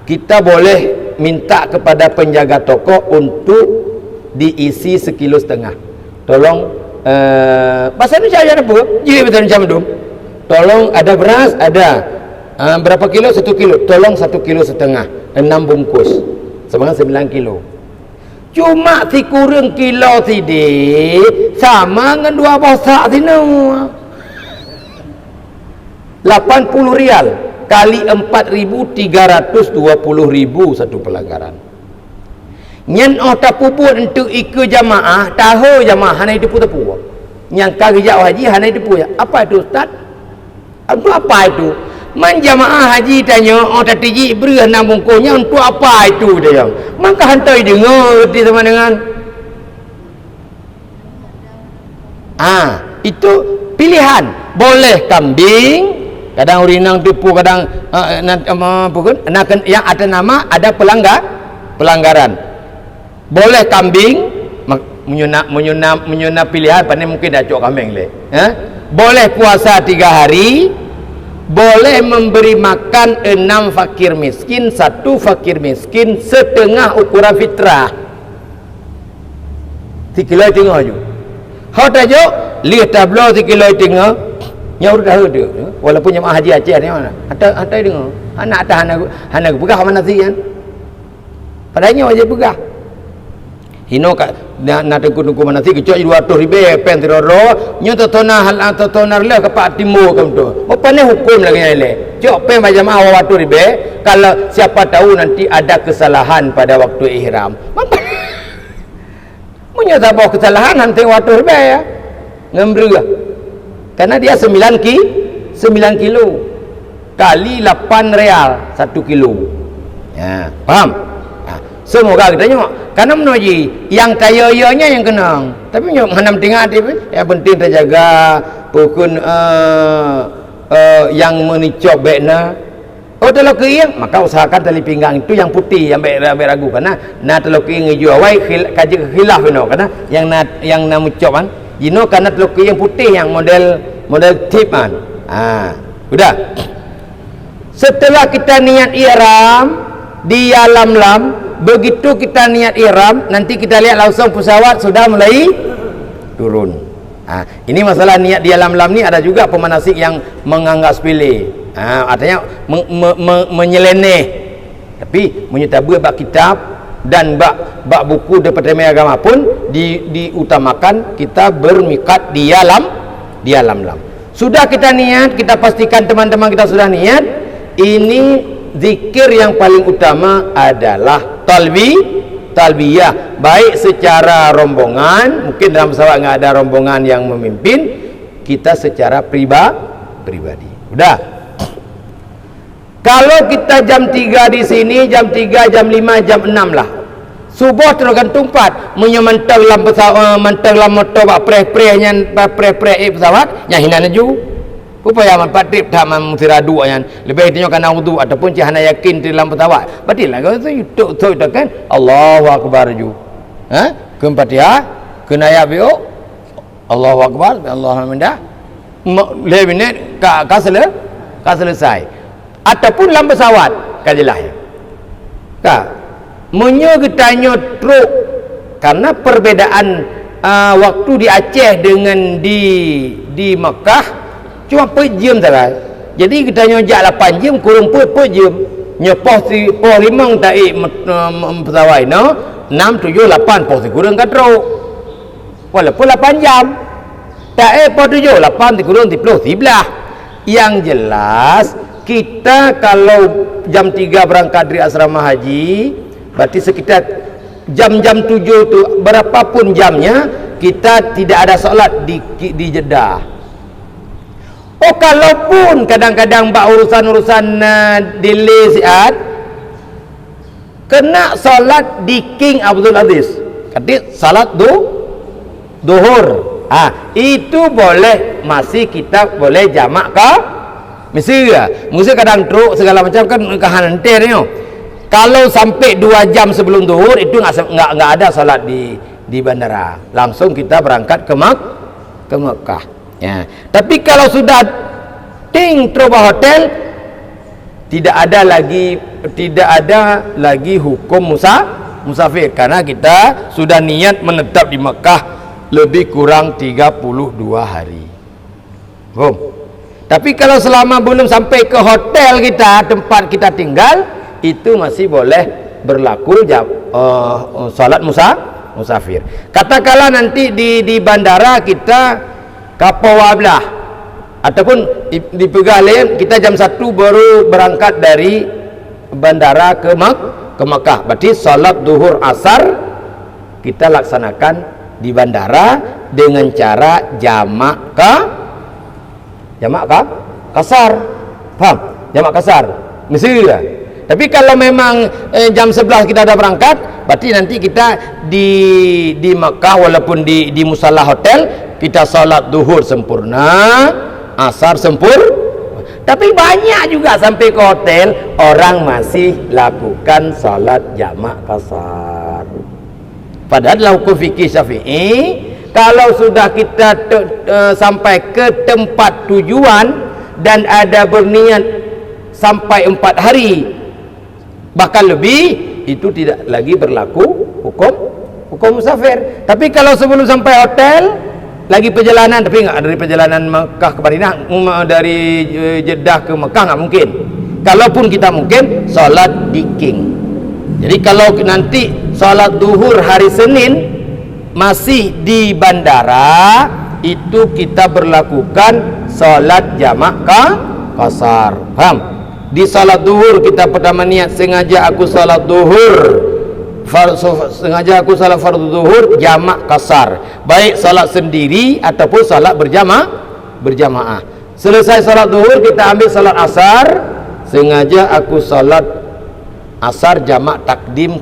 kita boleh minta kepada penjaga toko untuk diisi 1,5 kilo. Tolong bahasa Indonesia ada apa? Jadi betul macam itu. Tolong ada beras, ada berapa kilo? 1 kilo. Tolong 1,5 kilo, 6 bungkus. Sebanyak 9 kilo. Cuma si kurang kilo tadi sama dengan 2 bosak sini. 80 rial kali 4.320.000 satu pelanggaran. Nyen tak puput untuk ikut jamaah, tahu jamaah hanai tepu-tepu. Yang kerja haji hanai tepu ya. Apa itu ustaz? Apa itu? Man jamaah haji tanya, tak tinggi beri 6 bungkusnya untuk apa itu dia? Maka hantai dengar di sama dengan itu pilihan. Boleh kambing, kadang urinang tipu, kadang yang ada nama ada pelanggaran. Boleh kambing menyunat pilihan, pandai mungkin dah cok kambing le. Boleh puasa 3 hari, boleh memberi makan 6 fakir miskin, 1 fakir miskin setengah ukuran fitrah. 3 kilo tengah je. Hau tak jok, lihat tablo 3 kilo tengah. Nyaur dah ada. Walaupun jemaah haji Aceh ni mana? Hantar dengar. Anak atas anak pegah mana sih kan? Padahal wajib pegah. Hino kat nak tengku mana sih kecok 200,000 pen tiroro nyo totona hal totona le ke Pak Timur kam tu. Apa ni hukum lagi le? Cok pen jamaah 200,000 kalau siapa tahu nanti ada kesalahan pada waktu ihram. Munyo tak bawa kesalahan nanti 200,000 ya. Ngembru lah. Karena dia 9 kilo kali 8 rial 1 kilo. Ya, faham? Semoga kita tengok. Karena menuji yang kaya-kayanya yang kenang. Tapi nyok hanam tengah dia yang penting terjaga pukun yang menicop bekna. Oh kalau kering maka usahakan tali pinggang itu yang putih yang baik ragu karena kalau kering jual awai kaji khilaf no karena yang nak mencop kan. Jino karena kalau kering putih yang model tip kan. Udah. Setelah kita niat ihram di alam-lam, begitu kita niat ihram, nanti kita lihat langsung pesawat sudah mulai turun. Ini masalah niat di alam-lam ni ada juga pemanasik yang menganggap sepele. Artinya menyeleneh. Tapi menyetabu bab kitab dan bab buku Departemen Agama pun diutamakan kita bermikat di alam-lam. Sudah kita niat, kita pastikan teman-teman kita sudah niat. Ini zikir yang paling utama adalah talbiyah, baik secara rombongan, mungkin dalam pesawat nggak ada rombongan yang memimpin, kita secara pribadi. Udah. Kalau kita jam 3 di sini, jam 3, jam 5, jam 6 lah. Subuh tergantung 4, menyementang dalam pesawat, mentang dalam motor bak pre-prehnya pesawat, yang hina ju. Upaya manfaat trip tak mengtiradu yang lebih tengok kena wudu ataupun cihana yakin di dalam pesawat. Betul lah kau tu itu kan Allahu akbar ju. Ke-Fatihah kena ayat bio Allahu akbar Alhamdulillah. Lebih minit ka selesai. Ataupun dalam pesawat kajilah. Menyo kita truk karena perbedaan waktu di Aceh dengan di Mekah cuma 4 jam saja. Jadi kita nyojak 8 jam kurang 4 jam. Nyopoh si poh 5 tak pesawat no 6 7 8 poh si kurang katro. Walaupun 8 jam. Tak poh 7 8 kurang 10 11. Yang jelas kita kalau jam 3 berangkat dari asrama haji, berarti sekitar jam-jam 7 tu berapapun jamnya kita tidak ada solat di Jeddah. Kalaupun kadang-kadang urusan delay siat, kena solat di King Abdul Aziz, kata salat duhur. Itu boleh, masih kita boleh jamak ke mesti kadang truk segala macam kan kahanan ni. Kalau sampai 2 jam sebelum duhur itu enggak ada salat di bandara. Langsung kita berangkat ke Mekah. Ya. Tapi kalau sudah terubah hotel, tidak ada lagi hukum musafir, karena kita sudah niat menetap di Mekah lebih kurang 32 hari. Tapi kalau selama belum sampai ke hotel kita, tempat kita tinggal, itu masih boleh berlaku salat musafir. Katakanlah nanti di bandara kita kapal wablah ataupun di Pegalin kita jam 1 baru berangkat dari bandara ke Mekah, berarti salat duhur asar kita laksanakan di bandara dengan cara jamak kasar. Faham? Jamak kasar mesti ya. Tapi kalau memang jam 11 kita dah berangkat, berarti nanti kita di Mekah walaupun di musalla hotel kita salat duhur sempurna, asar sempurna. Tapi banyak juga sampai ke hotel orang masih lakukan salat jamak kasar. Padahal dalam hukum fikih Syafi'i, kalau sudah kita sampai ke tempat tujuan dan ada berniat sampai 4 hari bahkan lebih, itu tidak lagi berlaku hukum musafir. Tapi kalau sebelum sampai hotel lagi perjalanan, tapi enggak dari perjalanan Mekah ke Madinah, dari Jeddah ke Mekah enggak mungkin. Kalaupun kita mungkin salat di King. Jadi kalau nanti salat duhur hari Senin masih di bandara, itu kita berlakukan salat jamak kasar. Paham? Di salat duhur kita pertama niat sengaja aku salat duhur, sengaja aku salat fardu duhur jamak kasar, baik salat sendiri ataupun salat berjamaah. Selesai salat duhur kita ambil salat asar, sengaja aku salat asar jamak takdim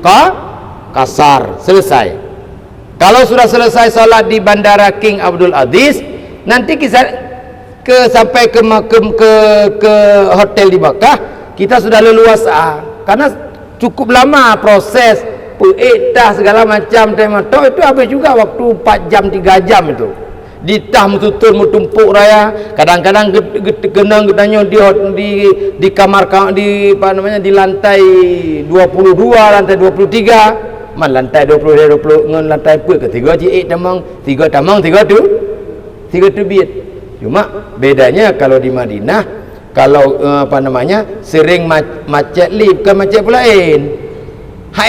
kasar. Selesai. Kalau sudah selesai salat di bandara King Abdul Aziz, nanti kita sampai ke hotel di Mekah, kita sudah leluasa, karena cukup lama proses pu'itah segala macam temato itu habis juga waktu 4 jam 3 jam itu. Ditah mututul mutumpuk raya, kadang-kadang genang getanya di kamar di lantai 22, lantai 23, lantai 20 ngan lantai apa ketiga ji tamang 3 tu biat. Cuma bedanya kalau di Madinah, kalau sering macet lift, bukan macet pula lain. Hak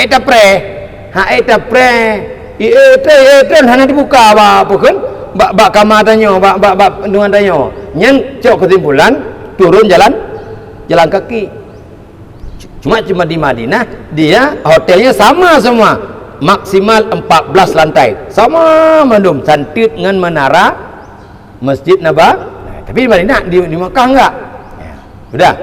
eta pre itu hanya dibuka apa kan? Bak kamar tanya, bak dengan tanya. Nyen cok kesimpulan turun jalan kaki. Cuma di Madinah dia hotelnya sama semua, maksimal 14 lantai, sama mandum santit dengan menara Masjid Nabawi. Tapi di Madinah, di Mekah enggak. Sudah.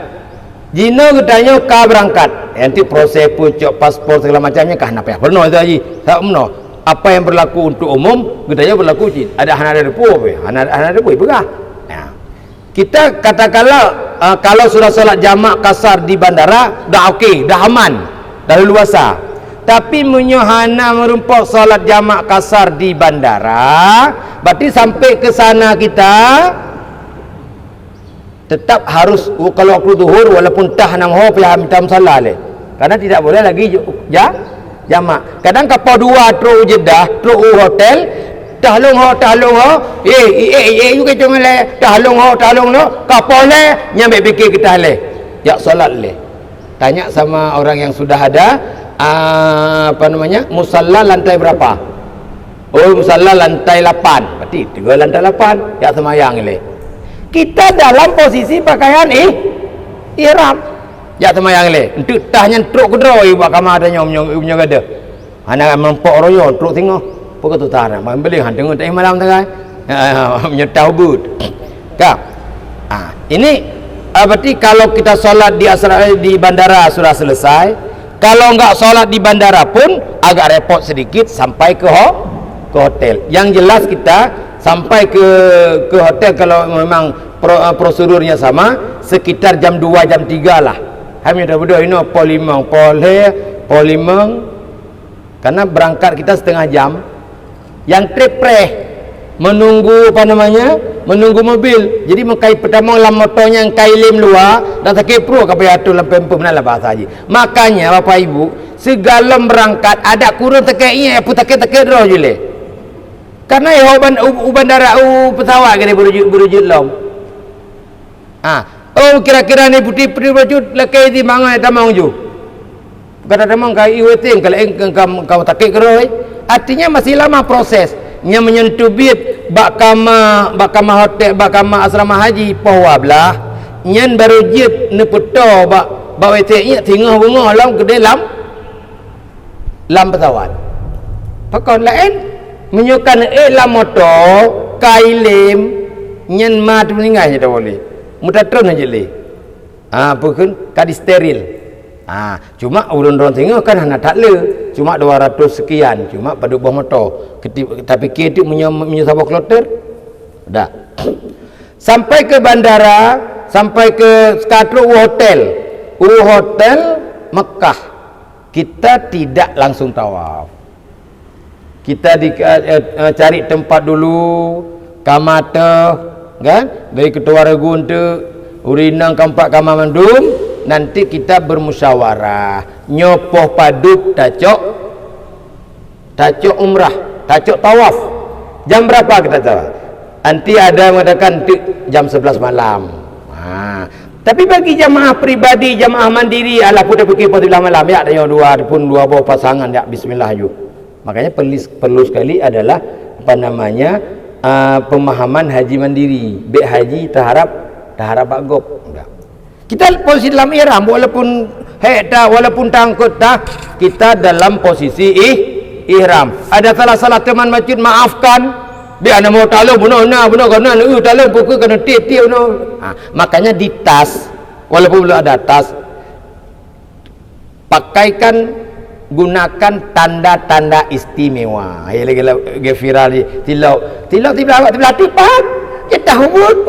Jino katanya kah berangkat. Nanti proses pucuk paspor segala macamnya kah apa ya? Benar itu haji. Tak benar. Apa yang berlaku untuk umum, katanya berlaku ada hana depu apa? Hana depu begah. Ya. Kita katakanlah kalau sudah salat jamak kasar di bandara dah okey, dah aman, dah leluasa. Tapi menyohana merumpok salat jamak kasar di bandara, berarti sampai ke sana kita tetap harus kalau waktu zuhur walaupun tah nang ho pihak minta salat le. Karena tidak boleh lagi jamak. Kadang kapal 2 truk Jeddah, truk hotel, tahlong ho you ke cuma le tahlong lo kapal le nyampe fikir kita le. Ya salat le. Tanya sama orang yang sudah ada musalla lantai berapa? Oh, musalla lantai 8. Berarti 3 lantai 8 ya semayang le. Kita dalam posisi pakaian ihram ya semayang le. Untuk tahnya truk kedro buat kamar adanya punya gada. Anak mempok royo truk tengok. Pokok tu tanah. Beli hantung tak malam tengah. Menyetau but. Kak. Ini berarti kalau kita solat di bandara sudah selesai, Kalau enggak solat di bandara pun agak repot sedikit sampai ke hotel. Yang jelas kita sampai ke hotel kalau memang prosedurnya sama sekitar jam 2 jam 3 lah. Kami dah berdua ini pol 5 karena berangkat kita setengah jam. Yang trepreh menunggu menunggu mobil. Jadi mengkai pertama lam motornya yang kai lem luar dan sakit perut kapai atur lam pempem lah bahasa haji. Makanya Bapak Ibu segala berangkat ada kurun tekeknya apa tekek roh jule. Karena bandara pesawat kena berujud lom. Kira-kira ni putih berujud lekai di mangai tamang ju. Kata tamang kai iweting kalau engkau tekek roh. Artinya masih lama proses. Nya menyentuh bit bakama hotel bakama asrama haji pohwa belah nyen baru jit ne peto bak wete nya tingah bunga lam ke dalam pesawat pakon lain menyukan lam motor kailem nyen mat meninggal je dah boleh mutatron aja le bukan kadi steril cuma urun-urun tengok kan hana tak le cuma 200 sekian cuma pada buah motor tapi kita menyusabak kloter dah sampai ke bandara sampai ke skadron hotel Mekah kita tidak langsung tawaf kita cari tempat dulu kamata kan dari ketua regun tu urinang kampak kamamandum nanti kita bermusyawarah nyopoh paduk tacok umrah tacok tawaf jam berapa kita tawaf nanti ada mengatakan jam 11 malam tapi bagi jamaah pribadi jamaah mandiri ala pun dia pergi pada malam ya ada yang dua buah pasangan ya bismillah ju makanya perlu sekali adalah pemahaman haji mandiri be haji taharap bagop kita posisi dalam ihram walaupun walaupun tangkut kita dalam posisi ihram. Ada salah teman masjid maafkan biar ana mau talu benar kena talu pukul kena tiap makanya di tas walaupun belum ada tas pakaikan gunakan tanda-tanda istimewa. Ya lagi viral tilau tipat kita hubud.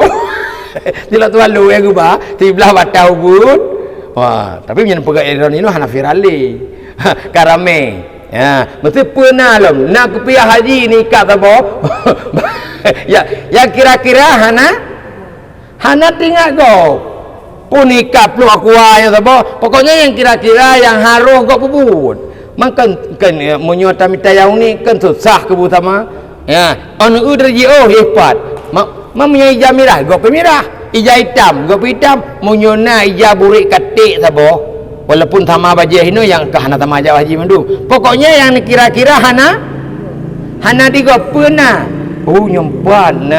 Tidak tu lalu yang gua tibelah batau bud. Tapi yang pegang Iran ini hana virali. Karame. Ya, mesti pernah lom. Nak pergi haji ni kat apa? Ya kira-kira hana tinggal go. Pun nikah perlu aku ya apa? Pokoknya yang kira-kira yang haruh go bubut. Makan kan menyota mitayau ni kan susah ke utama. Ya, anu dari hebat. Mempunyai ija merah, gop merah, ija hitam, gop hitam, munyona ija burik katik sabo. Walaupun sama baju hino yang kahana sama aja haji mandu. Pokoknya yang kira-kira hana digop puna. Nyempan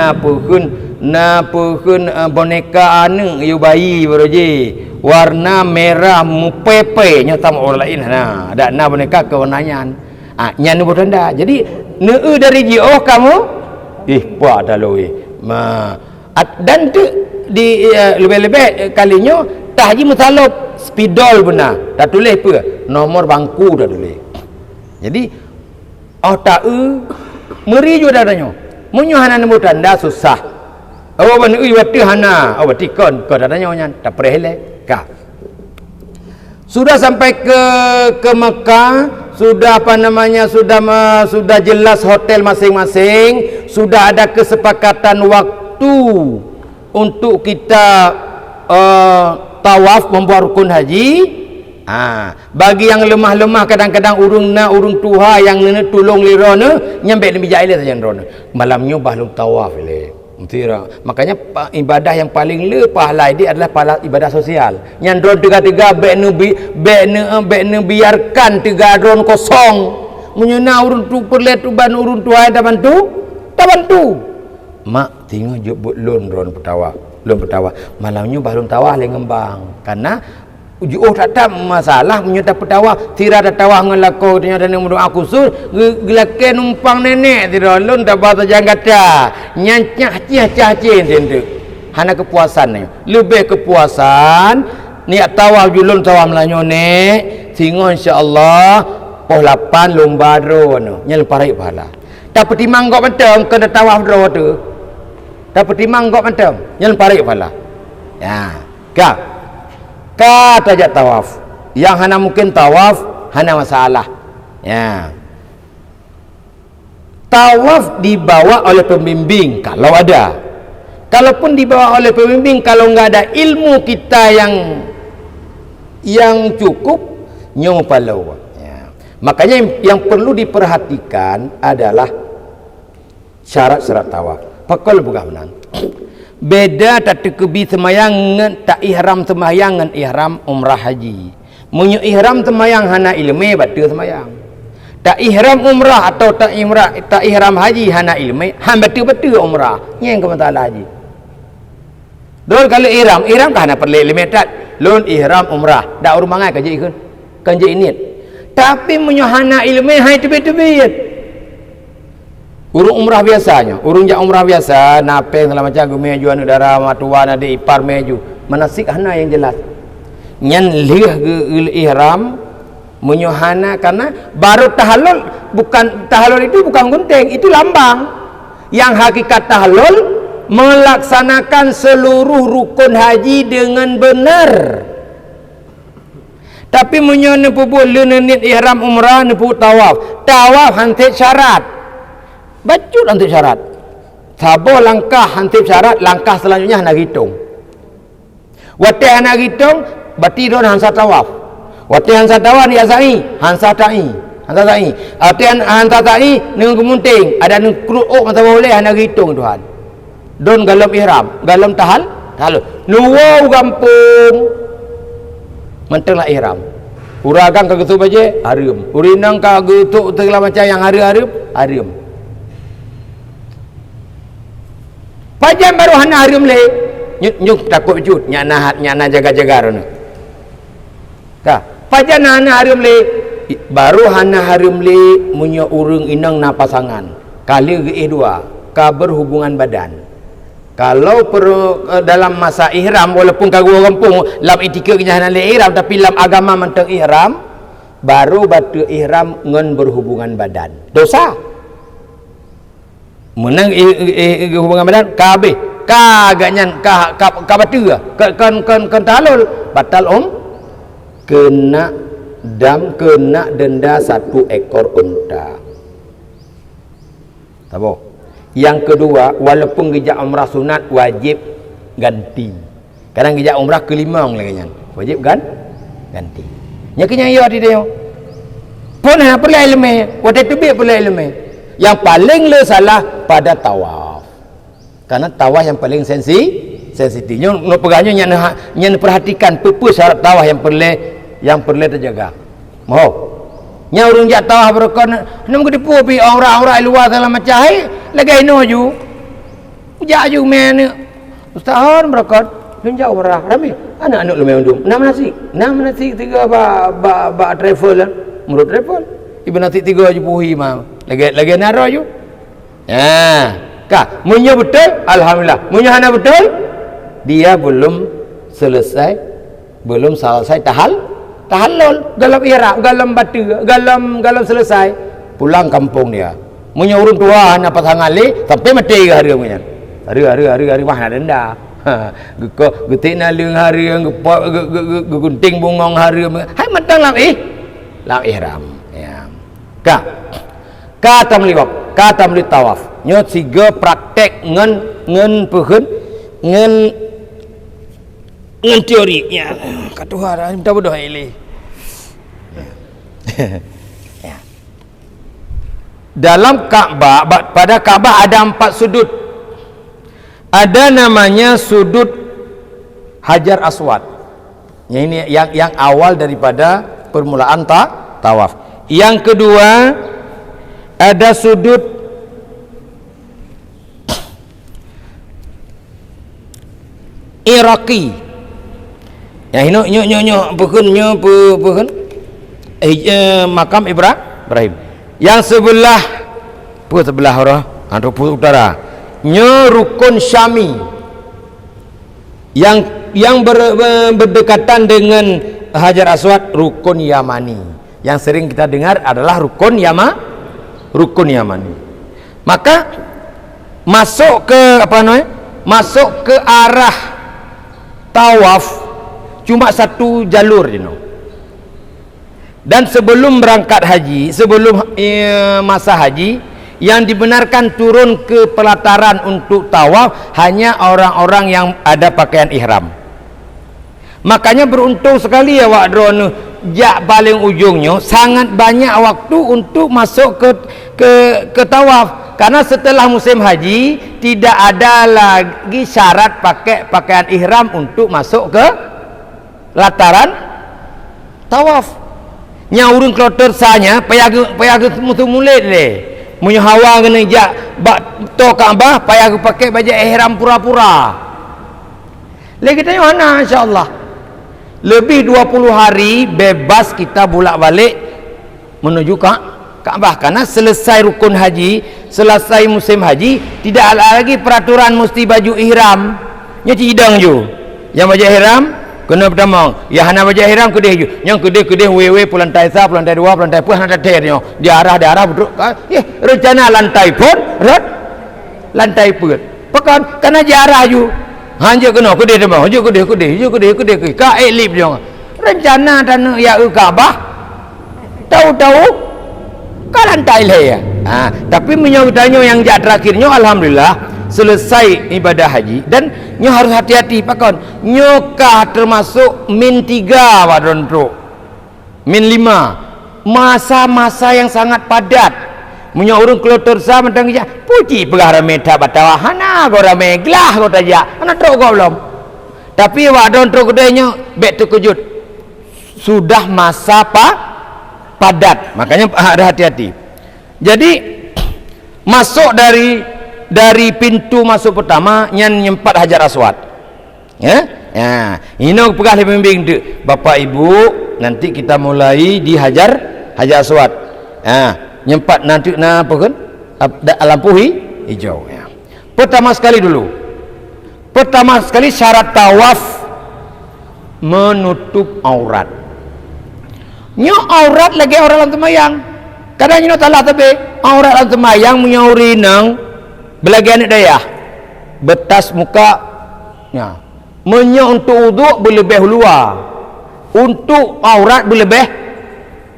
na pukun boneka anu yu bayi baroji. Warna merah mupepe nya tam orang lain ada na boneka kewarnaan. Nyanu bertanda. Jadi dari jio kamu pada loe. Dan tu di lebih-lebih kalinya tak haji mutalab spidol benar dah tulis apa nomor bangku dah tulis jadi tak meri juga dadanya munyo hana nemu tanda susah ban wati hana wati kon dadanya nya tak perele ka sudah sampai ke Mekah sudah sudah jelas hotel masing-masing sudah ada kesepakatan waktu untuk kita tawaf membuat rukun haji. Bagi yang lemah-lemah kadang-kadang urung tuha yang nenek tulung lirona nyampe lebih jahil saja rona malamnya baru tawaf le makanya ibadah yang paling pahala ini adalah ibadah sosial yang drone tiga-tiga bekne biarkan tiga drone kosong menyuna urun tu perlet tu ban urun tu ada bantu mak tengok jebut lon drone pertawa malamnya baru tawah le ngembang karena tak ada masalah menyudah pertawa tidak ada tawah ngelako ternyata yang menurut aku sur gelake numpang nenek tidak lun tak bahasa janggata nyancah cih tentu hana kepuasan ni lebih kepuasan niat tawah julun tawah melanyo nek singo insya-Allah poh 8 lomba dro no nyel parai pahala dapat timang kok macam kena tawaf dro tu dapat timang kok macam nyel parai pahala ya ka tajak tawaf yang hana mungkin tawaf hana masalah ya tawaf dibawa oleh pembimbing kalau ada, kalaupun dibawa oleh pembimbing kalau enggak ada ilmu kita yang cukup nyo palau ya. Makanya yang perlu diperhatikan adalah syarat-syarat tawaf pakol bukan beda tak kebi semayang tak ihram semayang ihram umrah haji munyo ihram semayang hana ilmu batu semayang tak ihram umrah atau tak ihram haji hana ilmu han betul-betul umrah yang ke masalah haji don kalau ihram kan hana perlu ilmu tak lon ihram umrah dak urang mangai kaji ikun kan je niat tapi munyo hana ilmu hai tebet-tebet urung umrah biasanya urung jak umrah biasa napeng segala macam gumeju anu dara matuan ada ipar meju manasik hana yang jelas nyan lih ihram menyohana karena baru tahallul itu bukan gunting itu lambang yang hakikat tahallul melaksanakan seluruh rukun haji dengan benar tapi menyohana boleh niat ihram umrah nepu tawaf hantip syarat bacot hantip syarat sabar langkah hantip syarat langkah selanjutnya nak hitung wate nak hitung berarti don hansa tawaf waktu hansa tawa ni asai hansa ta'i hansa ta'i dengan kemunting adaនឹងគ្រូអុកមិនទៅboleh nak hitung Tuhan don galam ihram galam tahal nuwau gampung mentenglah ihram uragang ka gitu baje harum urinang ka gitu segala macam yang harum pajam baru hana harum le nyuk takut cut nyana jaga-jaga rono ka pajan hana harum le baru hana harum le munyo urang inang na pasangan kali ge dua ka berhubungan badan kalau dalam masa ihram walaupun kagua kampung lam etika hana le ihram tapi lam agama mentang ihram baru batu ihram ngan berhubungan badan dosa menang hubungan badan kabeh kagaknya ka batu kan talul batal kena denda 1 ekor unta. Tahu? Yang kedua, walaupun gejak umrah sunat wajib ganti. Kadang gejak umrah kelimang lagi nya. Wajib ganti. Nya kenya yo di dia. Pun hana perlu ilmu, wate tebik perlu ilmu. Yang paling le salah pada tawaf. Karena tawaf yang paling sensitif. Nyo pegangnya nya perhatikan purpose syarat tawaf yang perlu terjaga. Mau nya urang jak tawaf berkon nem ke depu pi orang-orang luar segala macam hai lagi no ju jak ju men ustaz berkon lunjak umrah rame anak-anak lu mendum enam nasi 3 ba travel menurut travel ibu nasi 3 ju puhi mah lagi naro ju ka munyo betul alhamdulillah munyo hana betul dia belum selesai tahallul galam ihram galam batu galam selesai pulang kampung dia munyo urun tua hana pasangan le sampai mati hari punya hari mah ada denda getina leung hari gunting bungong hari hai matang lam ihram ya ka tamli tawaf nyo siga praktek ngen peun ngen teori ya katuhara minta bodoh ile ya. Dalam Ka'bah pada Ka'bah ada 4 sudut ada namanya sudut Hajar Aswad ya, ini yang awal daripada permulaan tawaf yang kedua ada sudut Iraqi yang nyo pukun makam Ibrahim yang sebelah utara nyo rukun Syami yang berdekatan dengan Hajar Aswad rukun Yamani. Yang sering kita dengar adalah rukun Yamani. Maka masuk ke masuk ke arah tawaf cuma satu jalur dan sebelum berangkat haji, sebelum masa haji, yang dibenarkan turun ke pelataran untuk tawaf hanya orang-orang yang ada pakaian ihram. Makanya beruntung sekali ya wak drone jak paling ujungnya sangat banyak waktu untuk masuk ke tawaf, karena setelah musim haji tidak ada lagi syarat pakai pakaian ihram untuk masuk ke lataran tawaf. Nyaurun kloter sanya payaga mutu mulit le munyo hawa kena jak bak to Kaabah payaga pakai baju ihram pura-pura. Lagi tanya mana insyaallah lebih 20 hari bebas kita bolak-balik menuju Kaabah, karena selesai rukun haji, selesai musim haji, tidak ada lagi peraturan mesti baju ihram. Nya cidang ju. Yang baju ihram kena pertama, ya hana baju ihram kedeh ju. Yang kedeh wewe pulantai sa, pulantai dua, pulantai puh hana ternya. Di arah duduk. Rencana lantai pun, lantai pun. Pekan karena jarah ju. Hanya kena kedeh demang, kedeh. Ka elip jo. Rencana dan ya Kaabah. Tahu lantai lah ya. Tapi menyautannya yang terakhirnya alhamdulillah selesai ibadah haji, dan nyo harus hati-hati pakon. Nyo kah termasuk min 3 wadon pro. Min 5. Masa-masa yang sangat padat. Munyo urung klotor sa mentang ja puji pegara meta batawa hana gora meglah kota ja. Ana tro go belum. Tapi wadon tro gedenya bek terkejut. Sudah masa padat, makanya ada hati-hati. Jadi masuk dari pintu masuk pertama nyempat Hajar Aswad. Ya, ini pegah pembimbing tu. Bapak Ibu, nanti kita mulai di Hajar Aswad. Nyempat nanti apa kan? Lampu hijau. Ya. Pertama sekali syarat tawaf menutup aurat. Nyo aurat lagi orang temayang. Kadang nyo talah tapi aurat orang temayang menyauri nang belagian daya. Betas muka nya. Menyo untuk wuduk berlebih luar. Untuk aurat berlebih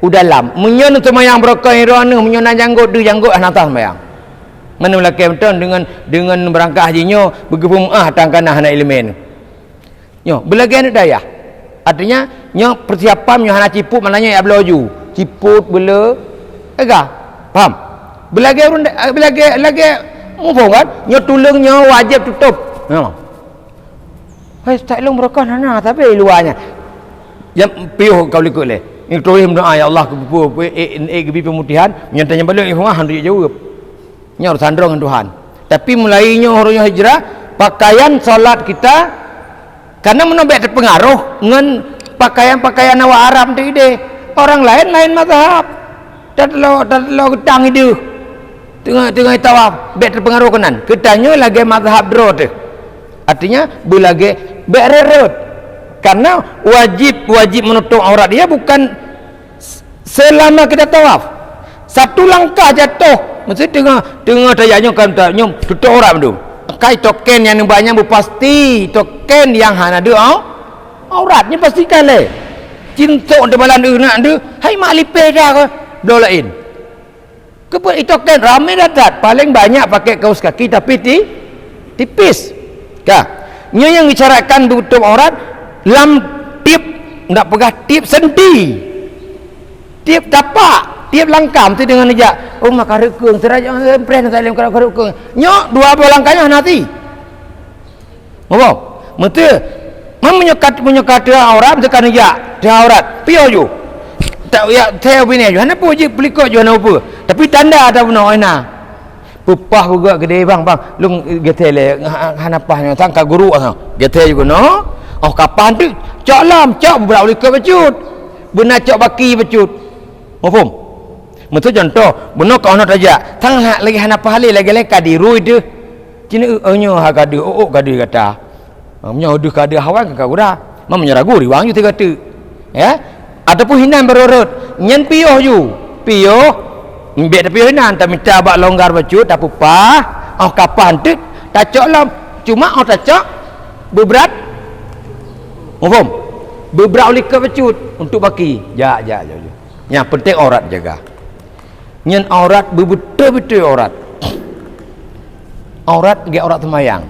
dalam. Menyo untuk temayang berokah irana, menyo nang janggut atas temayang. Mana lelaki betul dengan berangkat hajinya bergabung tangkanah anak elemen. Nyo belagian daya. Artinya nyo persiapan nyo hana ciput maknanya ya beloju. Ciput bela faham? Belagi kan? Nyo tulung nyo wajib tutup. Tak long berokah hana tapi luarnya. Yang piuh kau likut le. Ni tulis doa ya Allah gebi pemutihan, nyatanya balik hendak jawab. Nyo harus sandrong dengan Tuhan. Tapi mulai nyo hurufnya hijrah, pakaian solat kita karena menobek terpengaruh dengan pakaian awak Arab tu ide. Orang lain mazhab. Dadlo gedang itu. Tengah tawaf bet terpengaruh kanan. Ketanya lagi mazhab dro tu. Artinya bulage bererut. Karena wajib menutup aurat dia bukan selama kita tawaf. Satu langkah jatuh, mesti tengah tayanya kan nyom tutup aurat tu. Kai token yang banyak pasti token yang hana ada auratnya pasti kale cinta de balan nak de hai mak lipe dah ke dolain kepun itu token ramai datat paling banyak pakai kaos kaki tapi tipis kah nyo yang bicarakan tutup aurat lam tip ndak pegah tip senti tip tapak tiap langkah mesti dengan aja maka rekung teraja pren salim kalau rekung nyok dua langkahnya nanti apa mesti menyekat aurat tekan aja dia aurat pio ju tak ya theo bini ju hana puji peliko ju hana apa tapi tanda ada benar ina pupah juga gede bang lung getele hana pahnya sangka guru gete juga no kapan tu cok lam cok belau liko becut benar cok baki becut apa Mesti contoh, benar kau nak aja. Tang lagi hana pahali lagi kadiru itu. Cina nyo ha kadu kadu kata. Menyo du kadu hawan ka gura. Mam menyeragu riwang ju kata. ya, ataupun hinan berurut nyen piuh ju piuh mbek piuh hinan tak minta bak longgar bacut tak pupah kapan tu tak cok lah cuma tak cok beberat faham beberat oleh ke bacut untuk baki ja yang penting aurat jaga nyen aurat betul-betul aurat ge aurat semayang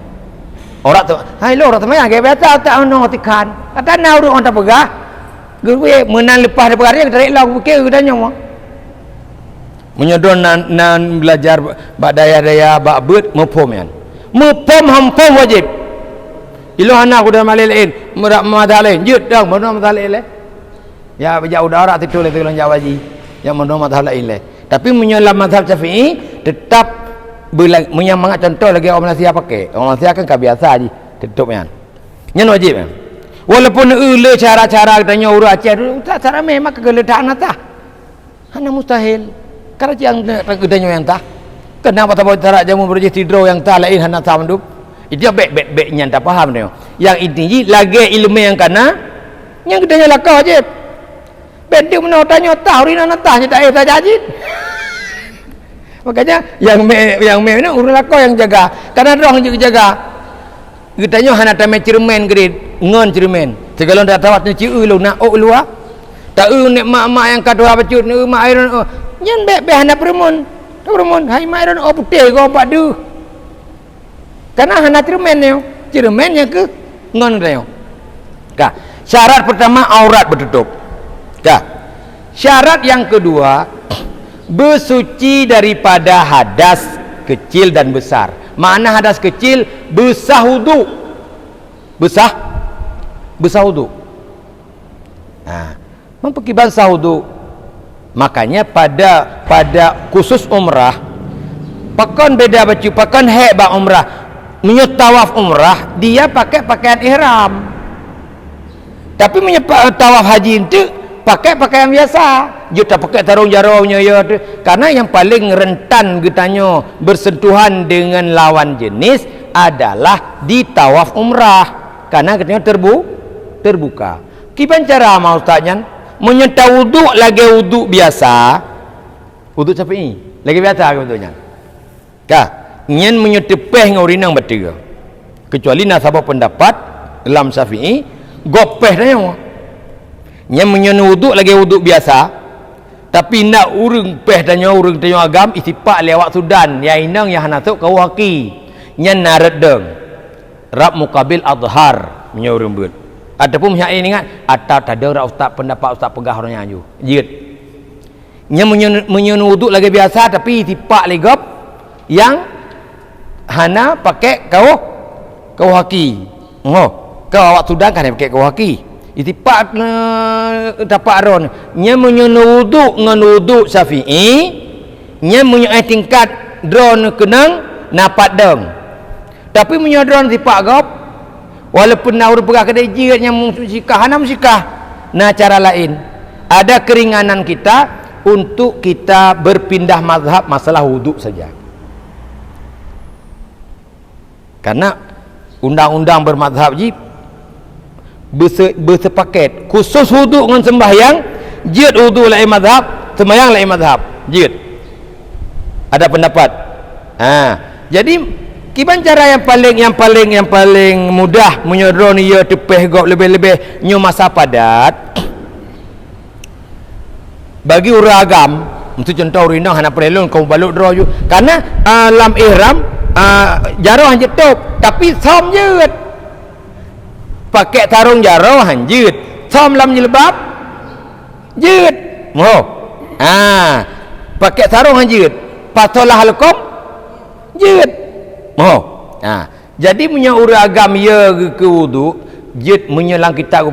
aurat tu hai lo aurat semayang ge biasa tak ono tikan kata na urut on tak pegah gue menang lepas daripada hari tarik lah fikir katanya mah menyodon nan belajar bak daya bak bet mepom yan mepom hampom wajib ilu anak udah malelain merak madalain jut dang mono madalain ya bejak udara titul itu lan jawaji yang mono madalain le tapi menyolam mazhab Syafi'i tetap menyemangat contoh lagi orang Malaysia pakai orang Malaysia kan kebiasa je tutup yan nyen wajib kan walaupun le cara-cara katanya urut Aceh dulu tak cara memang kegeledahan tah hanya mustahil karena yang katanya yang tah kenapa tak boleh cara jamu berjih tidro yang tah lain hanya tah mendup itu bek nya tak faham dia yang ini lagi ilmu yang kana yang katanya lakau je benda mana tanya tah rina tah tak jadi makanya yang me ni urut lakau yang jaga karena orang juga jaga katanya hanya tamai cermen grade ngon cermen segala dak tawatnya ciu lu nak lu tak nek mak-mak yang kadua bacut ni mak iron nyen be hana permun hai mak iron putih go padu karena hana cermennya ke ngon dia ka syarat pertama aurat bertutup ka syarat yang kedua bersuci daripada hadas kecil dan besar. Mana hadas kecil? Besar wudu. Besar wudu. Memperkiban sah wudu. Makanya pada khusus umrah, pakon beda baju, pakon haid ba umrah, menyetawaf umrah dia pakai pakaian ihram. Tapi menyetawaf haji itu pakai pakaian biasa. Dia tak pakai tarung jaraunya ya, karena yang paling rentan getanya bersentuhan dengan lawan jenis adalah di tawaf umrah, karena katanya terbuka. Kiban cara mau ustaznya menyeta wuduk lagi wuduk biasa, wuduk Syafi'i lagi biasa ke wuduknya kah nyen menyetepeh ngaurinang bertiga kecuali nasabah pendapat dalam Syafi'i gopeh dah nyen menyen wuduk lagi wuduk biasa tapi nak urung peh tanya urung tanya agam istipak lewat Sudan ya inang yang hanatuk kau haki nyen naret deng rab mukabil adhar menyurung bet ataupun yang ini ingat atau tak ada ustaz pendapat ustaz pegah orangnya aju jid nyen menyen wuduk lagi biasa tapi istipak legap yang hana pakai kau haki kau awak Sudan kan pakai kau haki itipak dapat aron nya menyunu wuduk ngan wuduk Syafi'i nya menyai tingkat drone kenang napat deng tapi menyodron tipak gop walaupun naur pegah kedai jirat nya musikah hana musikah nah cara lain ada keringanan kita untuk kita berpindah mazhab masalah wuduk saja karena undang-undang bermazhab ji bersepaket khusus wuduk dengan sembahyang jid wuduk lain mazhab sembahyang lain mazhab jid ada pendapat jadi kiban cara yang paling mudah menyodron ia tepeh gop lebih-lebih nyu masa padat bagi orang agam untuk contoh rinang hana perelon kau balut draw ju karena lam ihram jarah hanya top tapi som jid pakai tarung jarau hanjut som lam jilbab jut pakai sarung hanjut patolah halkom jut jadi punya urut agam ya ke wudu jut menyelang kita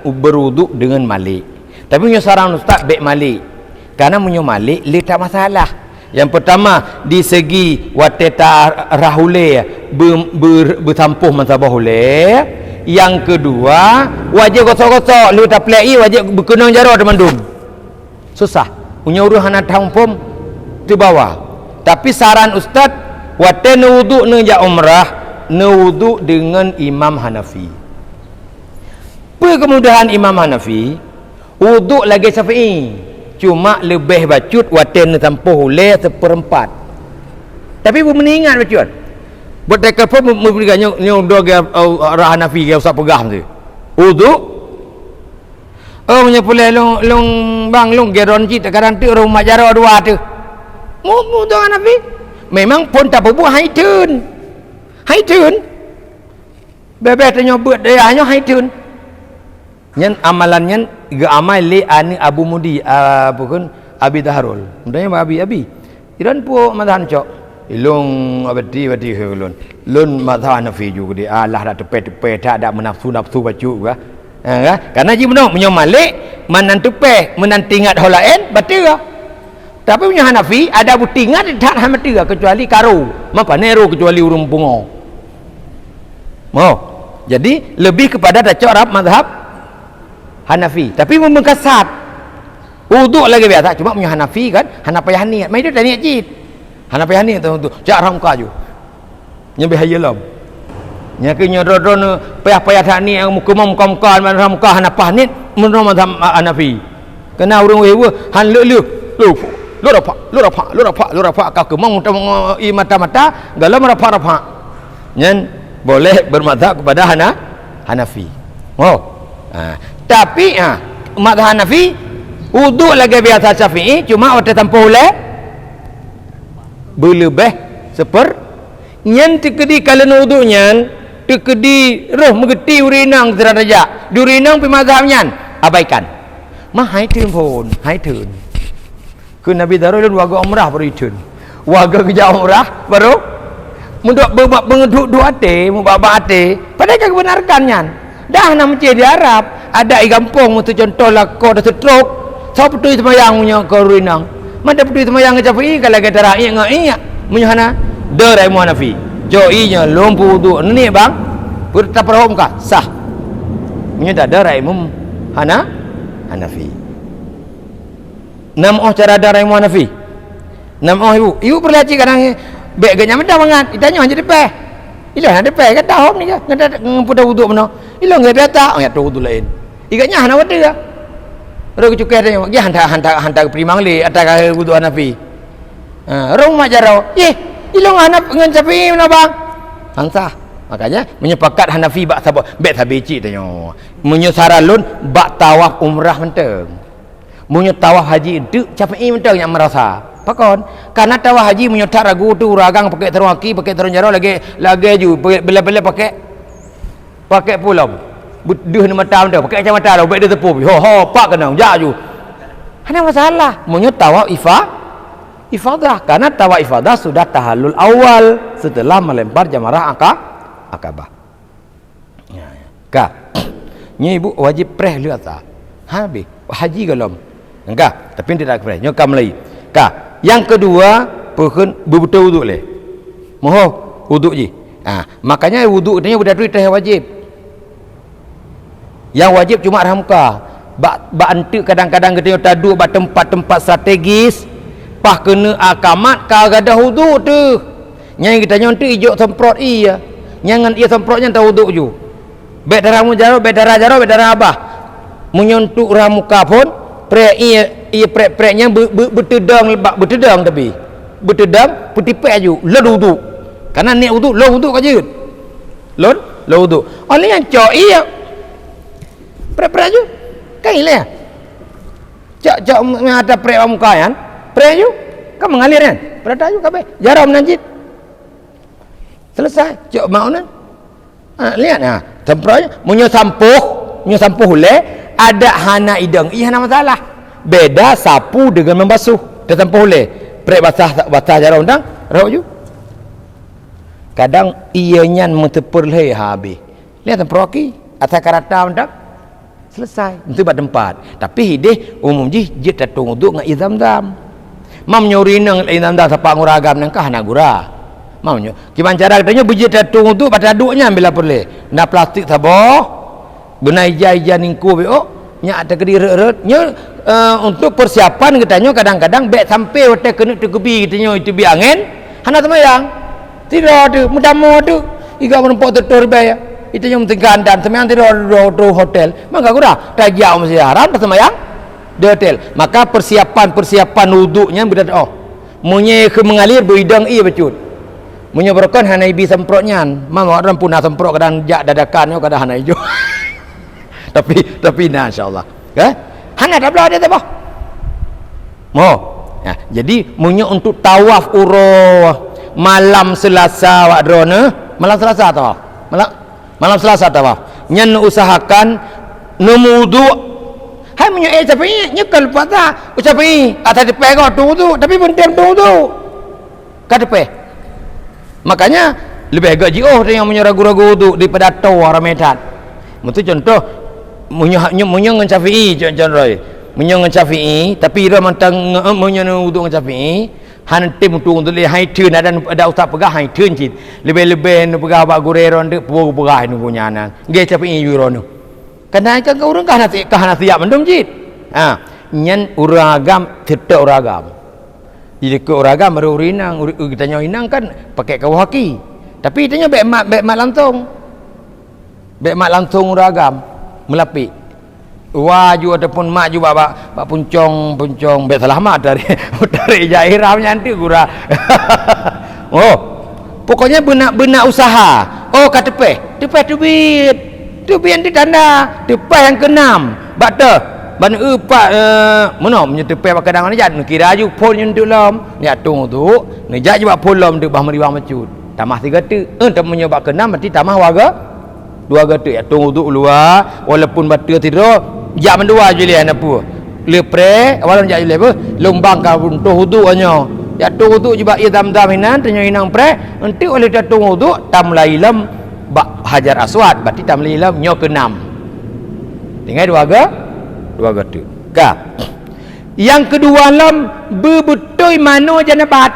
berwudu dengan malik tapi punya sarang ustaz baik malik karena punya malik dia tak masalah yang pertama di segi wateta rahule bertampuh mansabah hule yang kedua wajib gosok-gosok lu tak pelai wajib berkenang jarah demandum susah punya urut hana tampum di bawah tapi saran ustaz wate wudu nja umrah wudu dengan Imam Hanafi kemudahan Imam Hanafi Uduk lagi Syafi'i. Cuma lebih bacut waten tampuh oleh seperempat. Tapi pun mengingat bacut. Buat mereka pun memberikan yang dua arah Hanafi yang usah pegah tu. Uduk. Oh menyepulih long bang long geron cit kadang tu rumah jara dua tu. Mu tu Hanafi. Memang pun tak berbuat haitun. Bebek tanya buat dia hanya haitun. Nyen amalannya ge amal li ani Abu Mudi apa kun Abi Taharul. Mudahnya Abi. Iran pu madhan cok. Ilung abadi lun madhan Hanafi juga dia. Allah dah tepe tak ada menafsu baju gua. Karena ji benar menyo malik manan tepe menan tingat hol lain batil. Tapi punya Hanafi ada butingat tak hamati kecuali karu. Mapa nero kecuali urung bungo. Jadi lebih kepada dacok Arab mazhab Hanafi. Tapi membengkasat. Uduk lagi biasa cuma punya Hanafi kan, Hanafiyah niat. Mai dia tak niat jid. Hanafiyah niat tu jak ramka ju. Nya bahayalam. Nya ke nyodron payah-payah tak ni muka-muka muka Hanafah ni menurut mazhab Hanafi. Kena urang wewe han lu rapak kau kemang mata galam rapak nyen boleh bermadzhab kepada Hanafi. Tapi mazhab Hanafi uduk lagi biasa Syafi'i cuma waktu tampuh oleh berlebih nyen tekedi kalau uduknya tekedi roh mengerti urinang teradaja urinang pi mazhab nyen abaikan mah haitun pun haitun ke Nabi Darul waga umrah beritun waga kerja umrah baru munduk mengeduk dua ate mubaba ate padahal kebenarkannya dah nak mencari di Arab ada i kampung tu contoh lah kau dah setruk sao petui semayang punya kau rinang mana petui semayang ke Syafi'i kalau kata rakyat ngaiya punya hana derai Hanafi joi nya lompu tu ni bang berta perhom ka sah punya dah derai Hanafi. Nama cara darah Imam Hanafi. Nama ibu perlaci kadang beg ganya mendah banget. Itanya hanya depe. Ilo hanya depe kata hom ni ke. Ngada ngpuda wuduk meno. Ilo ngai biasa ya tu wuduk lain. Iganya hana wada ke. Ro cukai tanya, ya hantar ke primang li atas wuduk Hanafi. Rumah jaro. Ilo hana ngan Syafi'i mana bang? Hansah. Makanya menyepakat Hanafi bak sabak beg tabici tanya. Menyusaralun bak tawaf umrah menteng. Munyo tawaf haji dek Syafi'i mentang yang merasa pakon karena tawaf haji munyo tak ragu tu ragang pakai terwaki pakai terjaro lagi ju bela-bela pakai pulau buduh ni mata dah pakai kacamata dah baik dia tepu pak kena ja ju ada masalah munyo tawaf ifadah karena tawaf ifadah sudah tahallul awal setelah melempar jamarah akabah ni ibu wajib preh lihat tak habis haji galom enggak tapi tidak kena nyokam lagi yang kedua pun betul wuduk leh wuduk je makanya wuduk ni sudah tulis wajib yang wajib cuma ramka bak antuk kadang-kadang kita tadu bak tempat-tempat strategis pah kena akamat ka gadah wuduk tu nyai kita nyontu ijuk semprot iya nyangan ia semprotnya tahu wuduk ju bek darah jaro bek darah abah menyentuh ramuka pun prek ia prek-preknya bertedang tapi bertedang petipek ju lod wuduk karena niat wuduk lo wuduk aja lo wuduk oleh yang cok iya prek-prek ju kain lah cok ada prek ramuka kan prek ju kan mengalir kan prek ju kabeh jarum najis selesai cok mau nan lihat tempranya munyo sampuh le ada hana idang hana masalah beda sapu dengan membasuh dia sampuh le prek basah jarum undang rau ju kadang ianya mentepur le habis lihat temproki atas karata undang selesai itu buat tempat tapi hidih umum ji dia tatung uduk ngai zam-zam mam nyuri nang zam-zam sapa nguragam nang kah nagura mau nyo gimana cara katanya biji tatung uduk pada aduknya ambil apa le na plastik saboh benai jai-jai ningku nya ada kediri nya untuk persiapan katanya kadang-kadang bek sampai waktu kena tergebi katanya itu bi angin hana semayang tidak tu mudamu tu iga menempat tutur bayar itu yang penting kandan semayang tidak do hotel maka gura tajau mesti haram semayang detail. Maka persiapan wuduknya berada munye ke mengalir beridang ia becut. Munye berkon hanai bi semprotnya. Mam orang punah semprot kadang jak dadakan kadang hanai jo. tapi nah insyaallah. Hana dah belah dia tak apa. Jadi munye untuk tawaf malam Selasa wadrona, malam Selasa tawaf. Malam Selasa tawaf. Nyen usahakan numudu. Hai munye tapi nyekal patah. Ucapi atas depan kau tu tapi penting tu. Ka depan. Makanya lebih agak jauh dia yang munye ragu-ragu tu daripada tahu orang Medan. Itu contoh munye ngan Syafi'i contoh. Munye ngan Syafi'i tapi dia mantang munye wudu ngan Syafi'i. Han tim tu untuk le hai thun ada ustaz pegah hai thun cit. Lebih-lebih nu pegah bak gureron de pegah nu punya nan. Ge Syafi'i yuron. Kena kan kau orang kahana siap mendom jit. Nyen uragam tetap uragam. Jadi ke uragam baru urinang, kita inang kan pakai kau haki. Tapi tanya bek mak langsung. Bek mak langsung uragam melapik. Waju ataupun mak juga bak puncong bek salah mak dari jairam nanti gura. Pokoknya benak usaha. Kat tepe tubit. Tu biar di tanda tepai yang ke-6 bakte ban epat mana punya tepai kadang ni jat kira aju pon yang duk lom ni atung tu ni jat je bak pon lom duk bah meriwang macut tamah 3 tu tak punya bak ke-6 berarti tamah warga 2 tu atung tu luar walaupun batu tidur jak mendua je lian apa lepre awalan jak je apa lombang ka untuk wudu anyo ya tu wudu je bak ia dam-dam inan tanya inang pre nanti oleh datung wudu tam lailam bak Hajar Aswad berarti tam lilam nyo ke-6 tinggal 2 tu yang kedua lam bebetul mano janabat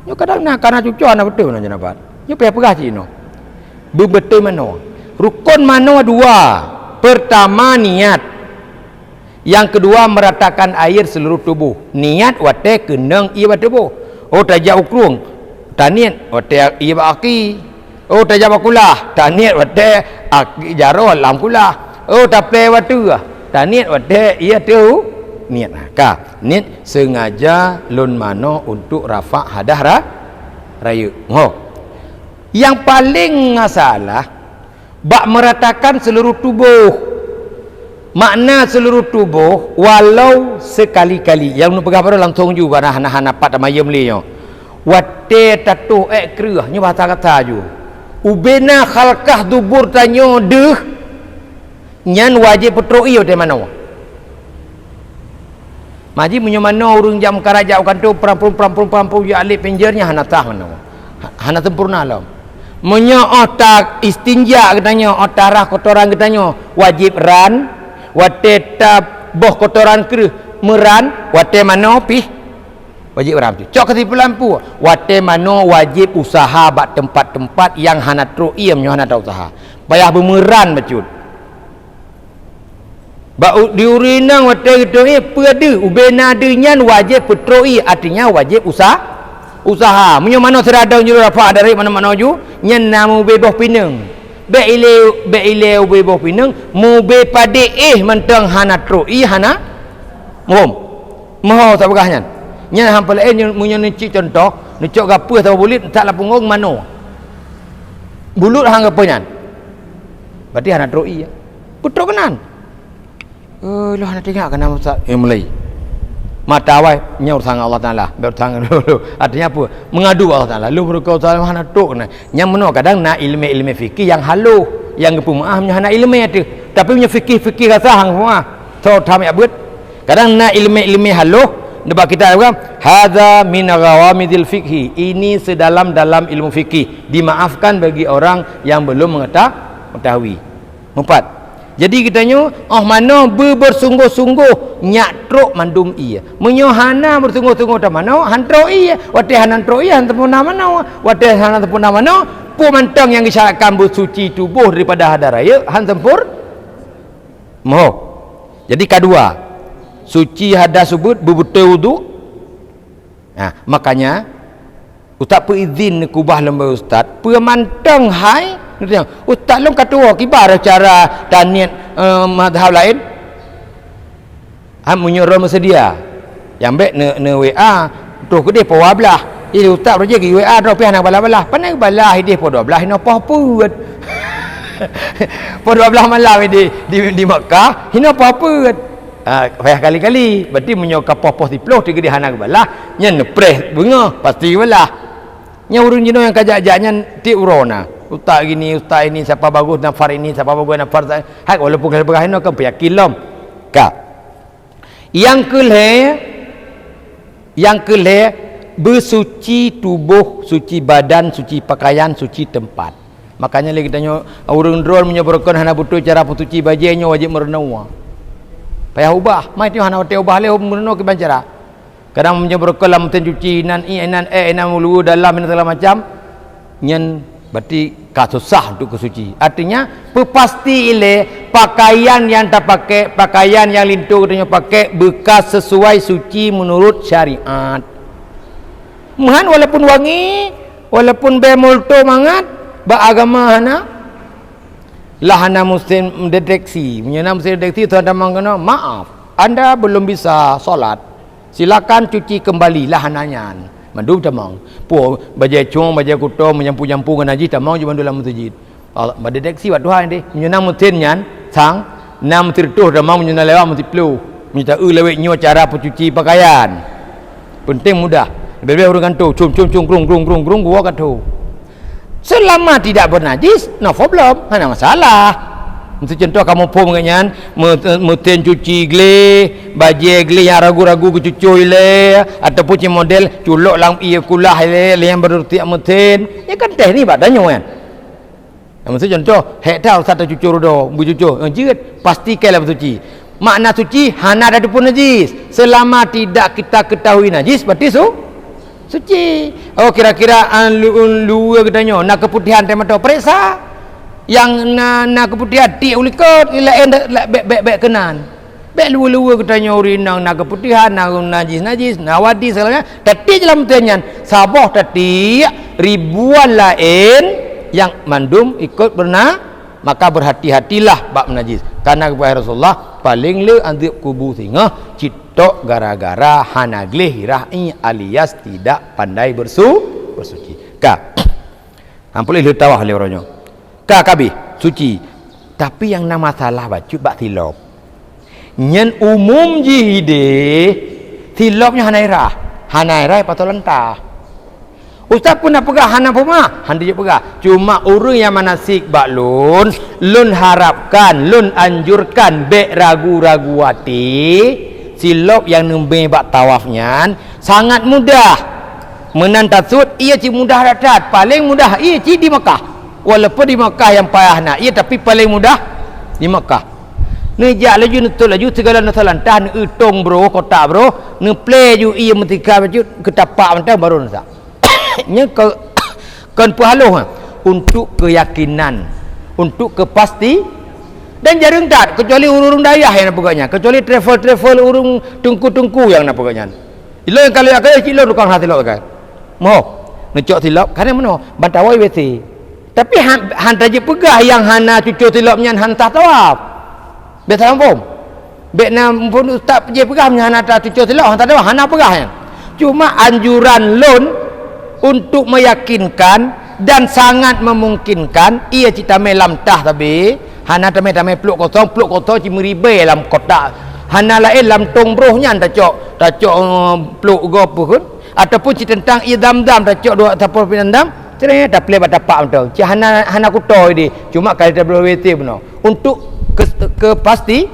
nyo kadang nak kana cucuan nak betul mano janabat nyo payah cino bebetul mano rukun mano 2 pertama niat yang kedua meratakan air seluruh tubuh niat wate kenang ia tubuh tajak ukrung taniat wate ia baki tajam akulah taniat wate jaro lam kulah tape watu taniat wate ia tu niat niat sengaja lun mano untuk rafa hadah raya yang paling masalah bak meratakan seluruh tubuh makna seluruh tubuh walau sekali-kali yang nu pegah pada langsung juga hana pat mayam liyo wate tatu kreh nya bahasa kata ju ubena khalkah dubur tanyo deh nyan wajib petroi de mano maji munyo mano urung jam karaja kan tu perampun ya alif penjernya hana tah mano hana sempurna lah munyo otak istinja katanya otarah kotoran katanya wajib ran wate tab boh kotoran kreh meran wate mano pih wajib rampi cok ketipu lampu wate mano wajib usaha bak tempat-tempat yang hana tru'iyam nyo hana usaha payah bemeran becut bak diurinang wate gitu pede ubena denyan wajib petroi artinya wajib usaha menyo mano serada nyuruh apa dari mana-mana ju nyen namu beboh pineng be ile beboh pineng mu be pade mentang hana tru'i hana moho sabagahnya nya hampir lain munyo necik contoh necok gapo atau bulit tak la punggung mano bulut hang gapo nyan berarti hana troi ya putrok kenan lah hana tengok kana ustaz mulai mata wai nyaur sang Allah Taala bertang dulu artinya apa mengadu Allah Taala lu berkau taala hana tok na nya meno kadang na ilmu fikih yang halu yang gepu maaf nya hana ilmu tu tapi punya fikih rasa hang semua so tham ya bet kadang na ilmu halu Nebak kita hadza min ghawamidil fikhi, ini sedalam-dalam ilmu fikih, dimaafkan bagi orang yang belum mengetahui. 4. Jadi kitanya mana bersungguh-sungguh nyatruk mandum iya. Menyohana bersungguh-sungguh dah mana hantro iya. Wate hanantro iya hantapuna mana. Wate hanantapuna mana pu mantang yang disyaratkan bersuci tubuh daripada hadar raya han sempur. Jadi kedua, suci hadas subut berbetul wudu. Makanya ustaz berizin kubah lembar ustaz pemantang hai ustaz long kata kibar cara dan niat madhab lain menyuruh bersedia yang baik ne WA tu ke dia pawah belah ini ustaz raja gi WA dah pi anak balah-balah pandai balah dia po 12 hina apa put po 12 malam di Mekah hina apa put payah kali-kali berarti menyoka poh-poh tiploh tiga di anak balah nya nepres bunga pasti balah nya urang jino yang kajak-jaknya ti urona ustaz gini ustaz ini siapa bagus nafar ini siapa bagus nafar hak walaupun kalau berahino kan yakin lom ka yang kelih bersuci tubuh, suci badan, suci pakaian, suci tempat. Makanya lagi tanya orang drone menyebarkan hana butuh cara suci bajunya wajib merenau. Payah ubah, mai tio hana te ubah le merenau ke bancara. Kadang menyebarkan lam ten cuci nan mulu dalam segala macam nyen berarti kasusah untuk kesuci. Artinya pasti ile pakaian yang tak pakai, pakaian yang lintu katanya pakai bekas sesuai suci menurut syariat. Mahan walaupun wangi, walaupun bemulto mangat, beragama hana lah hana muslim mendeteksi. Menyana muslim deteksi tu anda mengena maaf, anda belum bisa solat. Silakan cuci kembali lah hananya. Mandu tamang. Pu bajai cung, bajai kuto menyampu-nyampu dengan najis tamang je mandu dalam masjid. Allah mendeteksi wat Tuhan dia. Menyana mutin nyan sang nam tirtuh tamang menyana lewat mesti pelu. Minta lewat nyo cara pencuci pakaian. Penting mudah. Lebih orang tu cum grung gua katu. Selama tidak bernajis, no problem, mana masalah. Untuk contoh kamu pun mengenyan mutin cuci gle, baju gle yang ragu-ragu kecucui le, ataupun cuci model culok lang ia kulah le yang berutiak mutin. Ya kan teh ni badannya kan. Maksud contoh, hek tahu satu cucur do, bucucur, jerit pastikanlah bersuci. Makna suci hana ada pun najis. Selama tidak kita ketahui najis, berarti suci. Oh kira-kira lu katanya nak keputihan tema tu periksa yang nak keputihan ti ulikot lain bek kenan bek lu katanya urinang nak keputihan nak najis nawadi segalanya tadi dalam tenyan sabah tadi ribuan lain yang mandum ikut pernah maka berhati-hatilah bab najis karena kepada Rasulullah paling le andip kubu singa citok gara-gara hana gleh ra'i alias tidak pandai bersuci ka ampun le tawah le orangnya ka kabi suci tapi yang nama salah baju bak tilop nyen umum jihide tilopnya hanairah patolenta ustaz pun nak pegah hana puma handi je pegah cuma orang yang manasik bak lun harapkan lun anjurkan bek ragu-ragu hati silop yang nembe bak tawafnya sangat mudah menantasud ia ci mudah datat paling mudah ia ci di Mekah walaupun di Mekah yang payah nak ia tapi paling mudah di Mekah nejak laju netul laju segala nasalantah ne utong bro kotak bro ne play ju ia metika baju ketapak mentang baru nasak nya kon pahaluh untuk keyakinan untuk kepasti dan jarang tak kecuali urung dayah yang napaganya kecuali travel urung tungku-tungku yang napaganya ilo yang kalau akai cilo tukang hati lo kan mau necok tilap karena mano bantawai WC tapi hantar je pegah yang hana cucu tilapnya hantar tawaf biasa kampung Vietnam pun ustaz je pegah hana cucu tilap hantar tawaf hana pegah yang cuma anjuran lon untuk meyakinkan dan sangat memungkinkan ia cita melam tah tapi hana tamai peluk kosong cimeribe dalam kotak hana lain lam tong brohnya tacok peluk go pun ataupun cita tentang ia dam-dam tacok dua tapol pinandam cerai dah play pada pak betul ci hana kutoi di cuma kali WT benar untuk pasti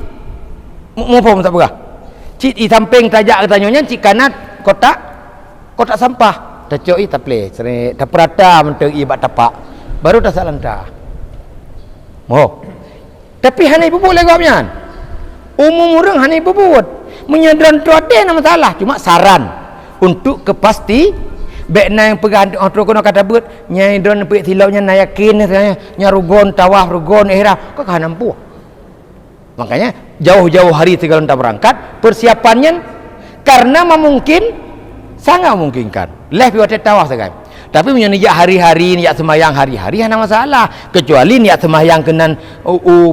mau tak berah cik di samping tajak katanya cik kanat kotak sampah tacok i taple sere dah perata menteng i bak tapak baru dah salanta oh tapi hanai bubut lagi apnya umum orang hanai bubut menyadran tu ada nama salah cuma saran untuk kepasti bekna yang pegang orang kono kata but nyai don pe tilaunya na yakin nya rugon tawaf rugon ihram kok nampu makanya jauh-jauh hari segala berangkat persiapannya karena sangat memungkinkan leh pi wadah tawaf sagai Tapi punya niat hari-hari, niat sembahyang hari-hari ada masalah. Kecuali niat sembahyang kenan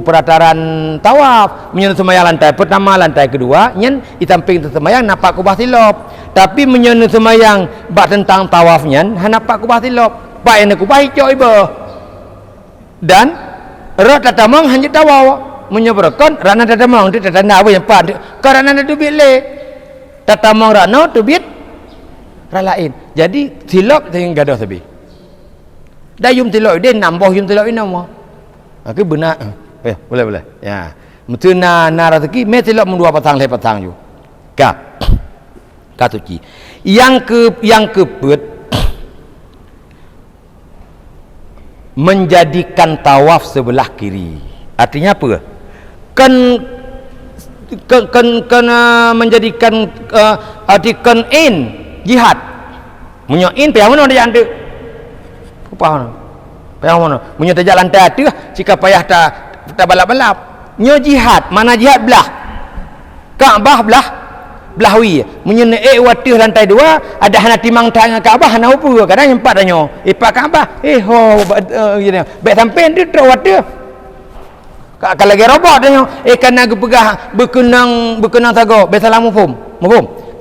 perataran tawaf, punya sembahyang lantai pertama, lantai kedua, nyen di samping sembahyang nampak kubah silop. Tapi punya sembahyang bab tentang tawafnya nampak kubah silop. Pak yang kubah hijau ibu. Dan rak tatamang hanya tawaf. Menyeberkan rana tatamang tu tanda apa yang pan kerana tu bilik tatamang rana tu bit lain. Jadi silap dengan gadah sabi dayum tilok dia nambah yum tilok ini nama ke benar boleh ya mesti na rezeki me tilok mendua patang le patang ju ka katuci yang kebet menjadikan tawaf sebelah kiri. Artinya apa? Kan menjadikan artikan in jihad. Munyo in payah mana dia ande? Apa? Payah mana? Munyo tajak lantai tu jika payah ta balap-balap. Nyo jihad, mana jihad belah? Kaabah belah wi. Munyo watih lantai 2 ada hana timang tang Kaabah hana upu kadang empat danyo. Ipak Kaabah gini. Baik sampai dia terawat kalau lagi robot dia kena pegah berkenang tago besalam mufhum.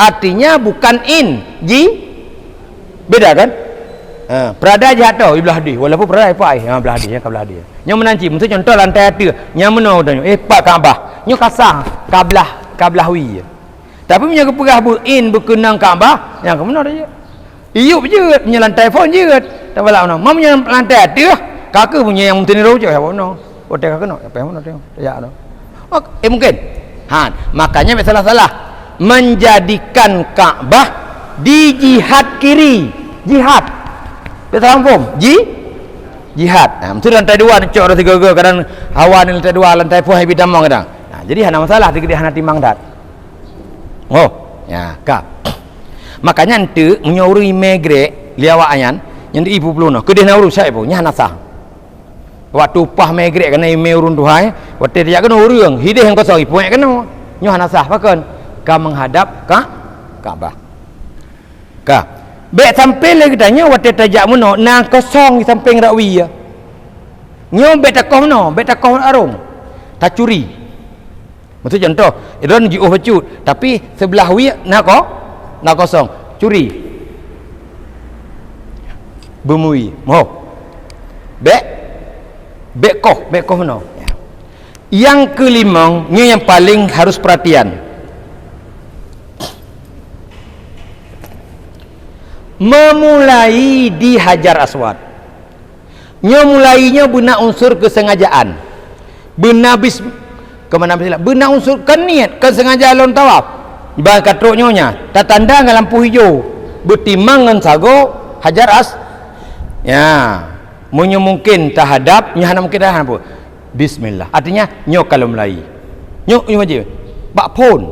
Artinya bukan in beda kan? Perada jatuh belah dia walaupun perada belah dia yang menanci mesti contoh lantai tu yang mana tanya pak Kaabah nyo kasang kablah wi tapi punya pegah berkenang Kaabah yang ke mana dia iup je punya lantai phone je tak balak mana punya lantai tu kakak punya yang mesti rojo ya mana hotel kakak nak apa yang mana tengok ya no mungkin makanya salah menjadikan Kaabah di jihad kiri jihad betul faham jihad mesti lantai 2 ni cok 3 kadang hawa ni lantai 2 lantai 4 habi damang kadang jadi ada masalah dia hana timang dat ya kak makanya ente menyuri megre liawak ayan yang di ibu peluno kedih na urus saya pun nya nasah waktu upah megre kena email urun tuhai waktu dia kena urang hidih yang kosong ipu kena nyo nasah pakon ka menghadap Kaabah ka be sampai lagi tanya waktu tajak muno na kosong di samping rakwi ya nyo be takoh no be takoh arung tak curi maksud contoh idon jiuh bacut tapi sebelah wi na kosong curi bemui bekoh no. Yang kelima ni yang paling harus perhatian. Memulai di Hajar Aswad. Mulainya benar unsur kesengajaan. Benar benar unsur niat kesengajaan lon tawaf. Ibarat katrok nyonya, tak tanda dengan lampu hijau. Bertimang dengan sago Hajar ya. Munyo mungkin terhadap nyo hana mungkin dah apa bismillah artinya nyo kalau mulai nyo wajib bak pun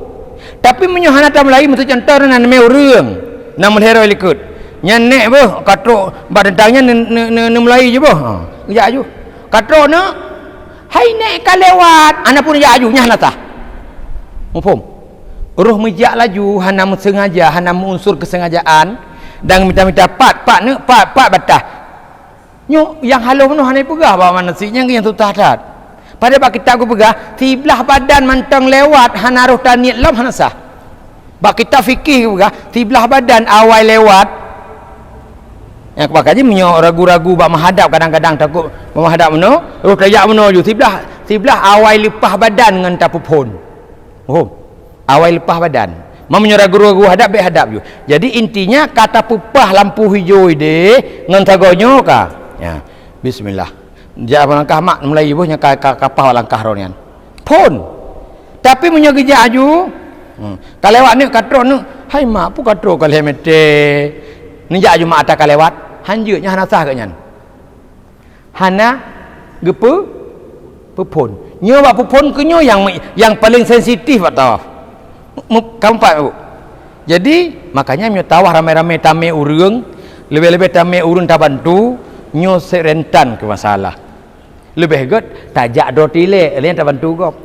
tapi munyo hana tak mulai mesti contoh nan me urang namun hero likut nyanek boh katrok bak dentangnya ne mulai je boh ya aju katrok ne hai nek ka lewat ana pun ya aju nya hana tah mufhum roh mijak laju hana sengaja hana unsur kesengajaan dan minta pat batah nyo yang halau penuh hanai pegah bawa manasinya yang tu tahat pada bak kita aku pegah tiblah badan mantang lewat hanaruh taniat lam hanasah bak kita fikih pegah tiblah badan awal lewat yang makanya menyo ragu-ragu bak menghadap kadang-kadang takut menghadap meno roh tayak meno ju tiblah awal lepah badan dengan tapupon awal lepah badan menyo ragu-ragu hadap ju jadi intinya kata pupah lampu hijau ide ngan tagonyo ka ya bismillah jangan langkah mak mulai ibunya kapal langkah ronian pun tapi punya geja aju kalau lewat ni katro ni hai mak pu katro kalau mete ni aju mak ata kalewat hanjutnya hana sah ke nyan hana gepe pepon nyo bak pepon ke nyo yang paling sensitif atau keempat bu jadi makanya nyo tawah ramai-ramai tame urang lebih-lebih tame urang tak bantu nyo serentan ke masalah lebih good tajak do tile lain tak bantu gop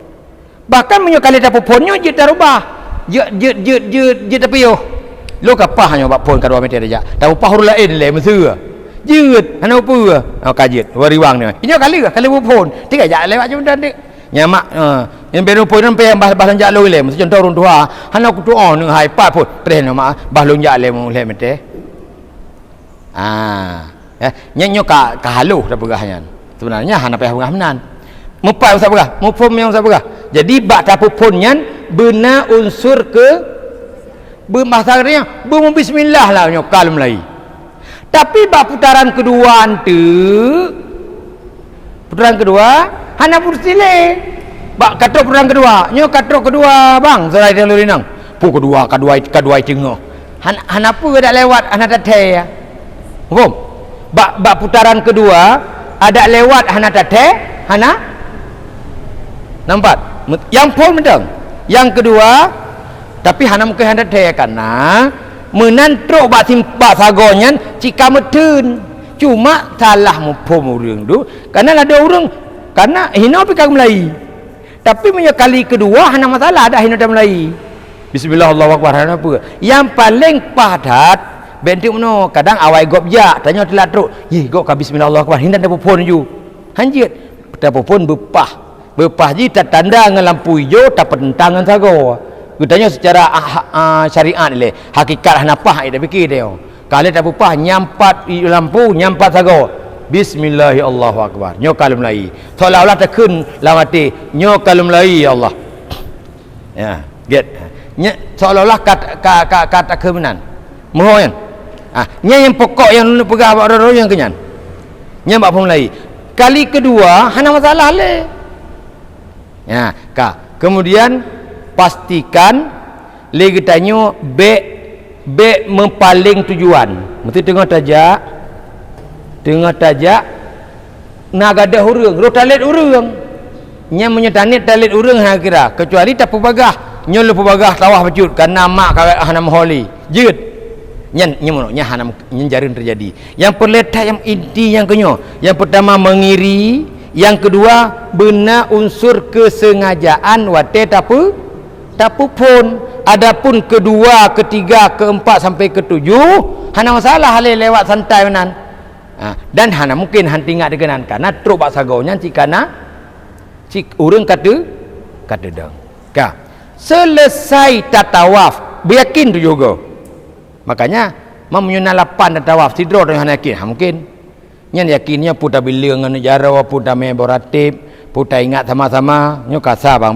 bahkan menyo kali tak ponyo je tarubah je tapi yo lo kapah nyo bak pon kadua meter tajak tak upah huru lain le meseu jeut hana apa kajet wariwang ni ini kali pun tiga jak lewat je dan nyamak yang beru pun sampai bah lonjak loi le mesti contoh orang tua hana ku doaនឹងហើយប៉ាពុតព្រះនមកbah lonjak le mu le mete nyanyo ka haluh dah berahnya sebenarnya hana payah berahnan mupai usah berah mupum yang usah berah jadi bak tapupunnya benar unsur ke bermasalahnya bismillah lah nyokal mulai tapi bak putaran kedua hana pursile bak katok putaran kedua nyok katok kedua bang serai dia lurinang pu kedua tengah hana pu dak lewat hana tate ya faham bak putaran kedua ada lewat hana tate hana nampak yang pun betul yang kedua tapi hana mungkin hana tate karena menantruk bak simpak sagonyan jika metun cuma salah mupum urang tu karena ada orang karena hina pikir Melayu tapi punya kali kedua hana masalah ada hina dah Melayu bismillah Allahu akbar hana apa yang paling padat bentuk mano kadang awai gop jak tanya telatruk gop ka bismillah Allahu akbar hina dah pupun ju hanjit dah pupun bepah ji tak tanda dengan lampu hijau tak pentangan sago gutanya secara syariat le hakikat hana pah ida fikir dia kalau tak pupah nyampat lampu nyampat sago bismillahi Allahu akbar nyokal mulai seolah-olah terkun lamati nyokal mulai ya Allah ya get seolah-olah kata kebenaran mohon yang pokok yang pegang abang yang kenyan nyambak mulai kali kedua hana masalah le ya kemudian pastikan lagi tanya be mempaling tujuan mesti tengah tajak nagada urang rotalet urang nya menyetanit talit urang ha kira kecuali tak pebagah nyol pebagah tawah bajut karena mak kawak hana moholi jeut nya hana nyenjarin terjadi yang perletak yang inti yang kenyo yang pertama mengiri yang kedua benar unsur kesengajaan wate tapu pun adapun kedua ketiga keempat sampai ketujuh hana masalah hale lewat santai menan dan hana mungkin hanti ingat dengan karena truk bak sagonya cikana cik urang kata dang selesai tatawaf beryakin tu juga makanya menyunat 8 tatawaf tidro dengan yakin mungkin nyan yakinnya puta bilang dengan negara puta memboratib puta ingat sama-sama nyo kasa bang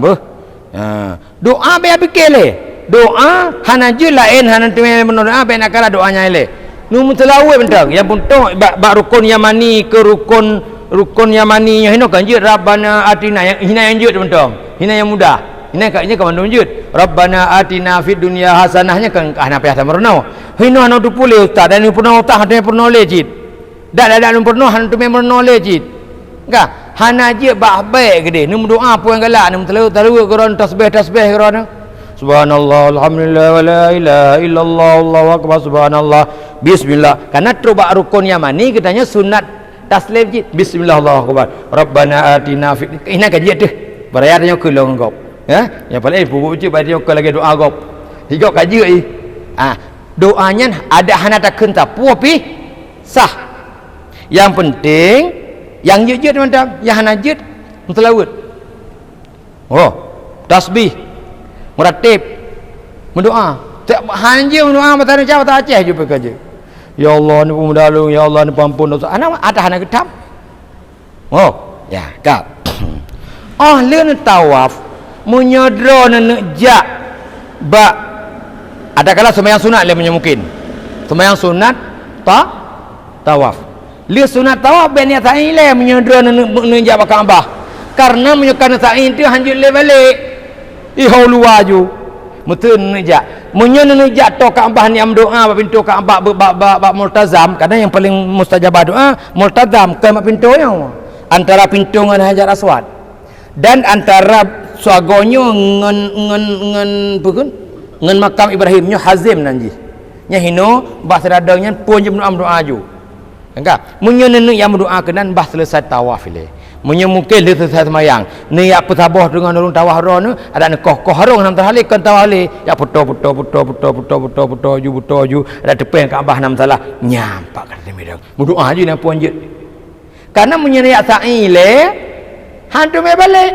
doa be abikele doa hana je lain hana teme doa be nakala doanya ele nu mutelawe bentang yang punto bak rukun yamani ke rukun yamani hino kanjut rabbana atina yang hina yang jut bentang hina yang mudah hina kaknya ke mandum jut rabbana atina fid dunya hasanahnya kan hana payah tamrno hino hana tu pule ustaz dan ni purna utah hana purna lejit dak purna hana tu memrno lejit ka hana je bak baik gede nu doa puan galak nu telalu geron tasbih geron subhanallah alhamdulillah wa la ilaha illallah allahu akbar subhanallah bismillah karena terubak rukun yamani katanya sunat taslim je bismillah allahu akbar rabbana atina fi ina kaji tu berayarnya ke long gop ya yang paling bubu je bagi ke lagi doa gop higop kaji doanya ada hana tak kenta puapi sah yang penting yang jujur teman-teman yang hana jut mutlawud tasbih meratib mendoa tak hanya mendoa matahari jawab tak aceh jumpa kerja ya Allah ni pemudalung ya Allah ni pampun dosa ana ada hana gedam ya kak leun tawaf menyodro nenek jak ba ada kala sembahyang sunat le mungkin sembahyang sunat tawaf le sunat tawaf ben niat sa'i le menyodro nenek jak Kaabah karena menyukan sa'i itu hanjut le balik ihau luaju mutun nejak munyo nejak to Kaabah ni am doa ba pintu Kaabah ba multazam kadang yang paling mustajabah doa multazam ke pintu nya antara pintu dengan Hajar Aswad dan antara suagonyo ngen makam Ibrahim nyo Hazim nanji nya hino bah seradangnya pun je am doa ju engka munyo nenek yang doa kenan bah selesai tawaf le mungkin dia selesai semayang ni apa tabah dengan orang tawah ro ni ada koh harung nam terhalik kan tawah le ya puto ju ada depan Kaabah nam salah nyampak kata dia berdoa je nak puan je karena menyeriak sa'i le hantu mai balik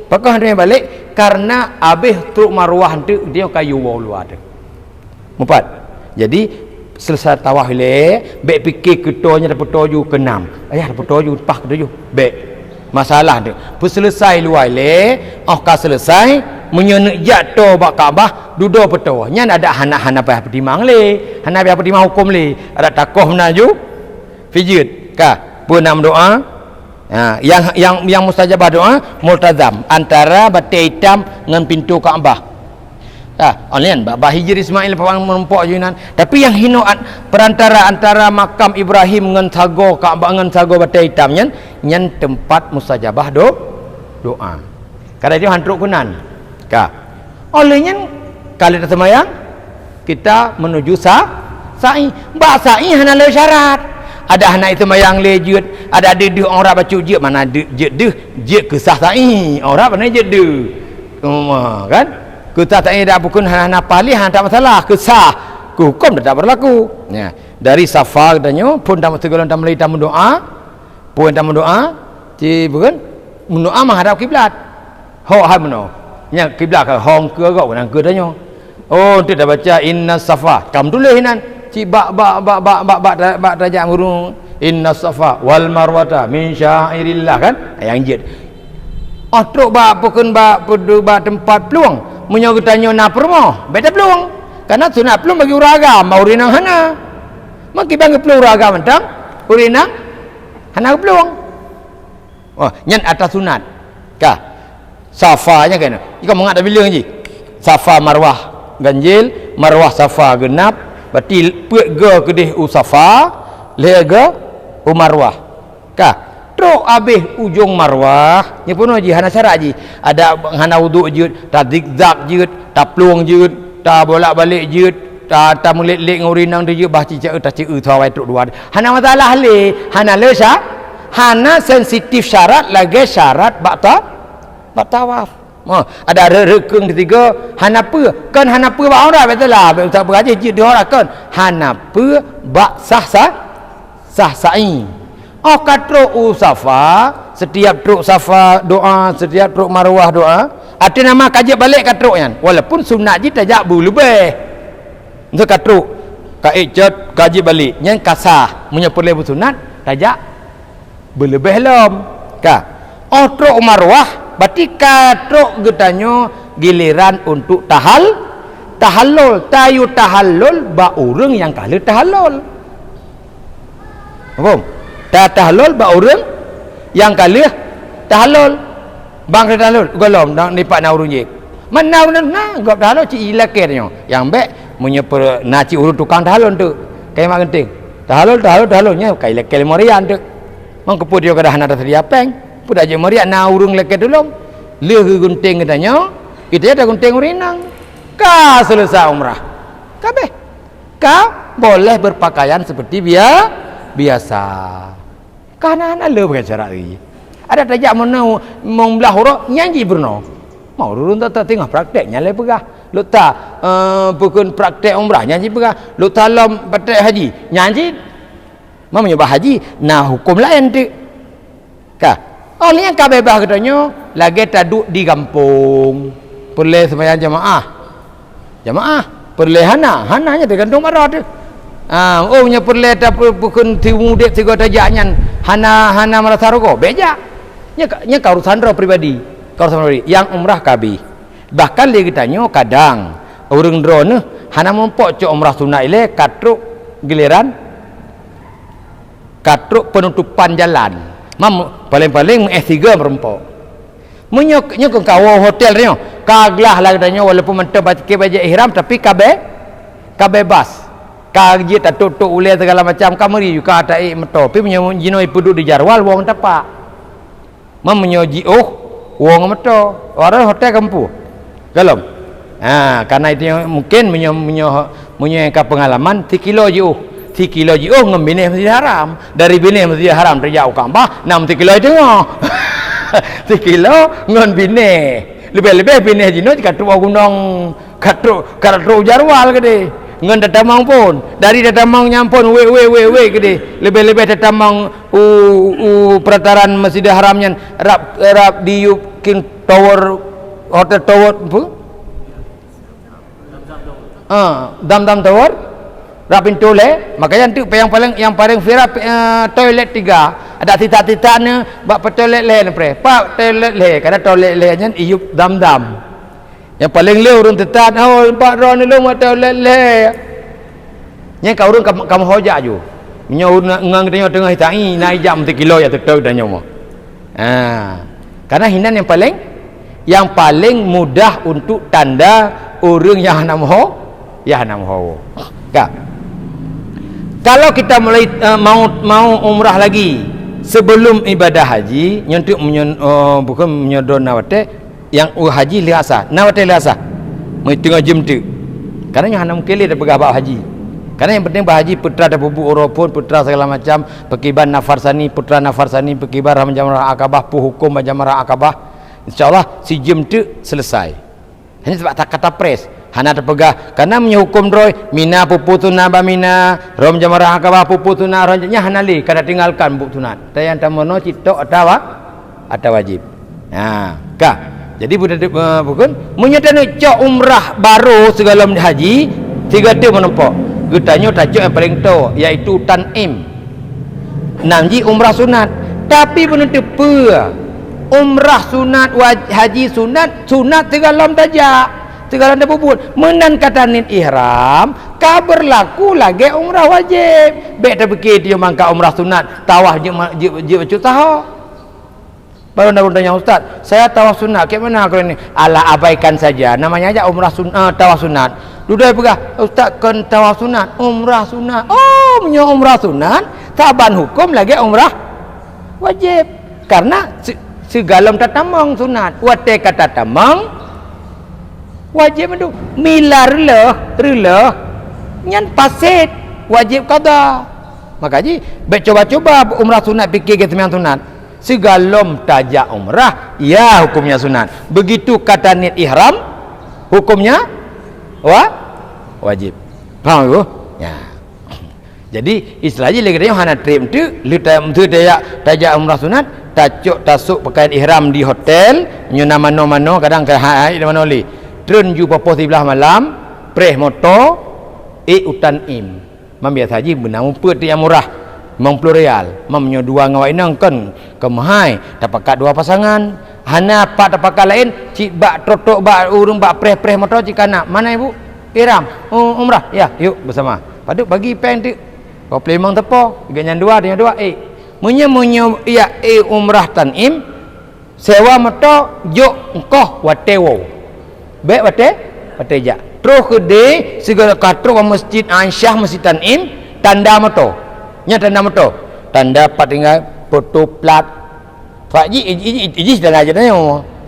pakai hantu mai balik karena habis truk marwah tu dia kayu bawah luar tu empat jadi selesai tawaf le baik fikir ketuanya dapat tuju ke 6 ayah dapat tuju pas ke 7 baik masalah tu pun selesai luar le ka selesai menyenek jatuh bak Kaabah duduk petua nya ada hana-hana payah petimang le hana payah petimang hukum le ada takoh menaju fijit ka pun nam doa yang mustajabah doa multazam antara batai hitam dengan pintu Kaabah online bah Hijri Ismail pawang merempok junan tapi yang hinoan perantara antara makam Ibrahim dengan sago Kaabah dengan sago batai hitam nyan tempat mustajabah doa kada dia hantruk kunan olehnya kali dah semayang kita menuju sa'i sa'i hana le syarat ada hana itu mayang lejut ada deh orang baca je mana je kesah sa'i orang mana je kan kita tak ada bukan hana palih tak masalah kesah hukum tak berlaku ya dari Safa katanya pun tak tegulan tak mulai tak mendoa pun tak mendoa ci bukan mendoa menghadap kiblat meno nya kiblat ke hong ke gak nang ke tanya tu dah baca inna Safa kam tulis nan ci bak darajat guru inna Safa wal marwata min syairillah kan yang jid truk bukan tempat peluang menyo tanya na permo beda peluang karena sunat peluang bagi uragam urinang hana maki bang peluang uragam mentang urinang hana peluang nyan atas sunat Safa nya kan ika mengat bilang ji Safa marwah ganjil marwah Safa genap berarti puak ge kedih Safa le ge marwah truk habis ujung marwah nya pun haji hana syarat haji ada hana wuduk je tak zigzag je tak peluang je tak bolak-balik je tak melik-lik ngurinang dia bah cicak tak cik thawai truk dua hana masalah le hana le hana sensitif syarat lagi syarat bak tawaf ada rekeng ketiga hana apa kan hana apa bak orang betul lah tak beraji je dia orang kan hana apa bak sah sa'i truk Safa setiap truk Safa doa setiap truk marwah doa ada nama kaji balik kat truk kan walaupun sunat je tajak lebih untuk kat truk ijat kaji balik yang kasah menyepulai sunat tajak berlebih lom truk marwah berarti kat truk getanyo giliran untuk tahallul tayu tahallul ba urang yang kala tahallul tahlul ba urang yang kali tahlul bang tahlul golom nak nipak na urang je mana urang na gop tahlul ci ilakirnya yang baik menyeper naci urang tukang tahlul tu kai mak genting tahlulnya kai lekel morian tu mang kepu dia kada hana sedia peng pun aja morian na urang leket dulung leh gunting katanya kita ada gunting urinang selesai umrah kabeh boleh berpakaian seperti biasa karena anak le bukan syarat lagi ada tajak mana membelah huruf nyanyi berno mau urun tak tengah prakteknya le pegah lu tak bukan praktek umrah nyanyi pegah lu talam praktek haji nyanyi mau menyebah haji nah hukum lain tu oleh yang kabebah katanya lagi taduk di kampung perle sembahyang jamaah perle hananya tergantung marah tu nya perle tak bukan timudik tiga tajaknya hana merasa rokok beja nya kaurusan ro pribadi yang umrah kabi bahkan dia tanya kadang orang dro ne hana mempok cok umrah sunat ile katruk giliran katruk penutupan jalan paling-paling S3 merempok menyoknya ke kawo hotel dia kaglah lah katanya walaupun mentah pakai baju ihram tapi kabe bas kaji tak tutup ulai segala macam kamari juga ada meto tapi menyo ipudu di jarwal wong tapak menyo wong meto orang hotel kampu galom karena itu mungkin menyo pengalaman 3 kilo 3 kilo je ngembine Masjid Haram. Dari bine Masjid Haram terjauh Kaabah 6 kilo tengah. 3 kilo ngon bine. Lebih-lebih bine jino katruk gunung katruk jarwal gede. Ngon datamang pun. Dari datamang nyampun we gede. Lebih-lebih datamang perataran Masjid Haramnya rap di King Tower Hotel Tower apa? Dam Tower rapin tole, makanya tu yang paling viral toilet 3 ada titak-titaknya bak toilet le pre pak toilet le karena toilet le nya iup dam yang paling le urun tetat pak ron lu ma toilet le nya ka urun kamu hoja ju nyo ngang tengah hitai naik jam 3 kilo ya tetok dan nyomo karena hinan yang paling mudah untuk tanda urang yang nam ho kak. Kalau kita mulai mau umrah lagi sebelum ibadah haji nyuntuk bukan menyodon nawate yang haji liasa nawate liasa tengah jam tu karena yang hanam kali dah pegah haji karena yang penting haji putra ada bubu urupun putra segala macam pekibar nafarsani putra nafarsani pekibar jamrah akabah hukum jamrah akabah insyaallah si jam tu selesai hanya sebab kata pres hana terpegah karena menyukum droy mina puputuna bamina rom jamarah akabah puputuna ronjanya hanali kada tinggalkan buk tunat tayan tamono cito atawa wajib kah jadi bukan menyatakan cok umrah baru segala haji 3 tu menempok getanyo tajuk yang paling tu iaitu tan'im namji umrah sunat tapi penentu umrah sunat haji sunat segala tajak segala anda bubut menan kata nit ihram ka berlaku lagi umrah wajib baik tak fikir dia mangka umrah sunat tawaf je tahu baru nak tanya ustaz saya tawaf sunat ke mana kalau ni ala abaikan saja namanya aja umrah sunat tawaf sunat dudai pegah ustaz kan tawaf sunat umrah sunat punya umrah sunat taban hukum lagi umrah wajib karena segala tatamang sunat wate kata tamang wajib itu milar rela nyan pasit wajib qada makanya baik coba-coba umrah sunat fikir ke sembahyang sunat segalom tajak umrah ya hukumnya sunat begitu kata niat ihram hukumnya wajib faham tu ya jadi istilahnya lagi dia hana trip tu lu tajak umrah sunat tasuk pakaian ihram di hotel nyu nama-nama kadang ke hai mana oli trun ju popos di belah malam preh motor utan im biasa haji benang umpet yang murah 50 rial memnyo 2 ngawai nang kan kemahai dapat 2 pasangan hana pak dapat lain cik bak trotok bak urung bak preh motor cik anak mana ibu ihram umrah ya yuk bersama paduk bagi pen tu kau plemang tepo dengan 2 munyo ya umrah tanim sewa motor jok engkoh watewo baik wate ja terus kede segala katro masjid Aisyah masjid Tanim tanda moto nya tanda moto tanda pat tinggal foto plat fakji iji dah aja tanya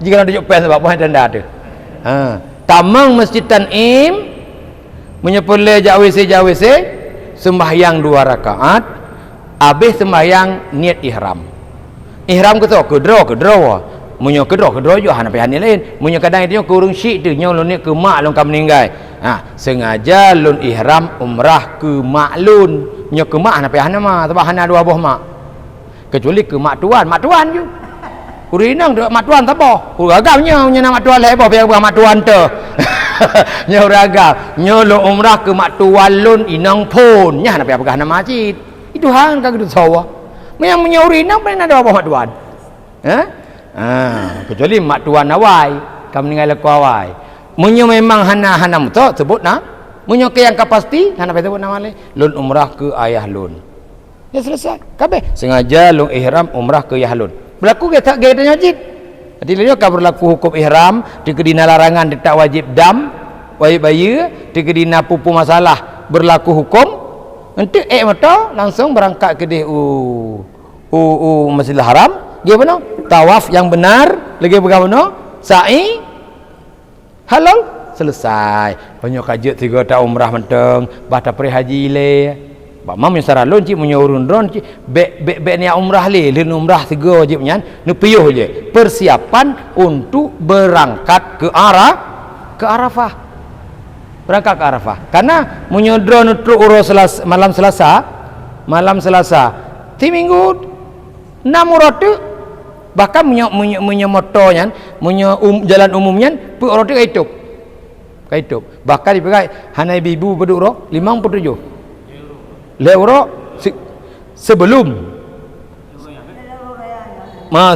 jika ada pen sebab apa tanda tu tamang masjid Tanim menyepole WC sembahyang 2 rakaat habis sembahyang niat ihram ke tu kedro munyo kedro jo hana pihak ni lain munyo kadang itu kurung syik tu nyo lun ni ke mak lun kam meninggal sengaja lun ihram umrah ke mak lun nyo ke mak hana pihak nama sebab hana 2 buah mak kecuali ke mak tuan je kurinang mak tuan tak boh uragamnya nama mak tuan leh boh pihak mak tuan tu nyo uragam nyo lun umrah ke mak tuan lun inang pun nya hana pihak nama masjid itu hang ka gedut sawah yang menyurinang pernah ada mak tuan kecuali mak tuan awai kamu meninggal aku awai munyo memang hana muto sebut munyo ke yang kapasti hana sebut nama le lun umrah ke ayah lun ya selesai kabeh sengaja lun ihram umrah ke ayah lun berlaku ke tak tanya wajib jadi dia ka berlaku hukum ihram di kedina larangan tak wajib dam wajib bayi di kedina pupu masalah berlaku hukum nanti moto langsung berangkat ke Masjidil Haram dia benar tawaf yang benar lagi bagaimana sa'i halal selesai banyak kajet 3 tahun umrah menteng bah tak pergi haji le Mam yang saralun cik menyorun dron cik be ni umrah le umrah 3 wajib nyan nu piyuh je persiapan untuk berangkat ke Arafah. Berangkat ke Arafah. Karena munyo dron truk malam Selasa ti minggu 6 rote bahkan munyo motor nyan munyo jalan umumnya pu rote kaitup bahkan dipakai hanai bibu beduk ro 57 euro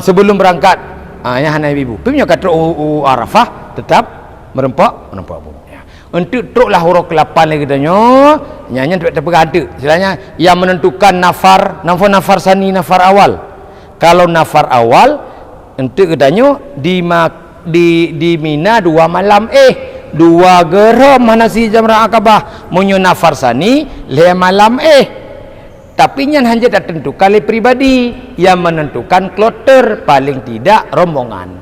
sebelum berangkat yang hanai bibu punya kat truk Arafah tetap merempak ya. Untuk truk lah huruf ke-8 lagi katanya nyanyi tak ada istilahnya yang menentukan nafar sani nafar awal. Kalau nafar awal untuk katanya di Mina 2 malam 2 geram manasi jamrah akabah munyo nafar sani 5 malam tapi nyan hanya tak tentu kali pribadi yang menentukan kloter paling tidak rombongan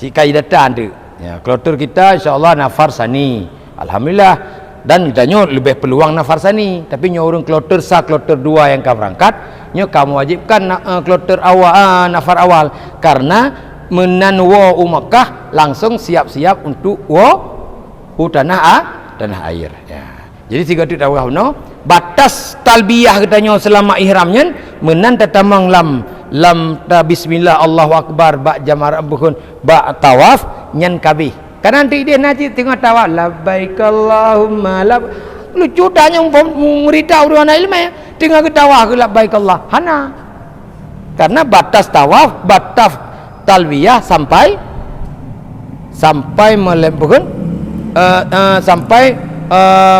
jika datang ada ya kloter kita insyaallah nafar sani alhamdulillah dan kitanya lebih peluang nafar sani tapi nyo urang kloter kloter 2 yang ka berangkat nyo kamu wajibkan kloter awal nafar awal karena menanwa Makkah langsung siap-siap untuk tanah air ya. Jadi 3 titik tawaf no batas talbiyah katanya selama ihramnya menan tatamang lam bismillah Allahu akbar ba jamar bukan ba tawaf nyan kabih. Kan nanti dia nanti tengah tawaf labbaik Allahumma lucu tanya murid orang ilmu tengah ke tawaf labbaik Allah hana karena batas tawaf batas talbiyah sampai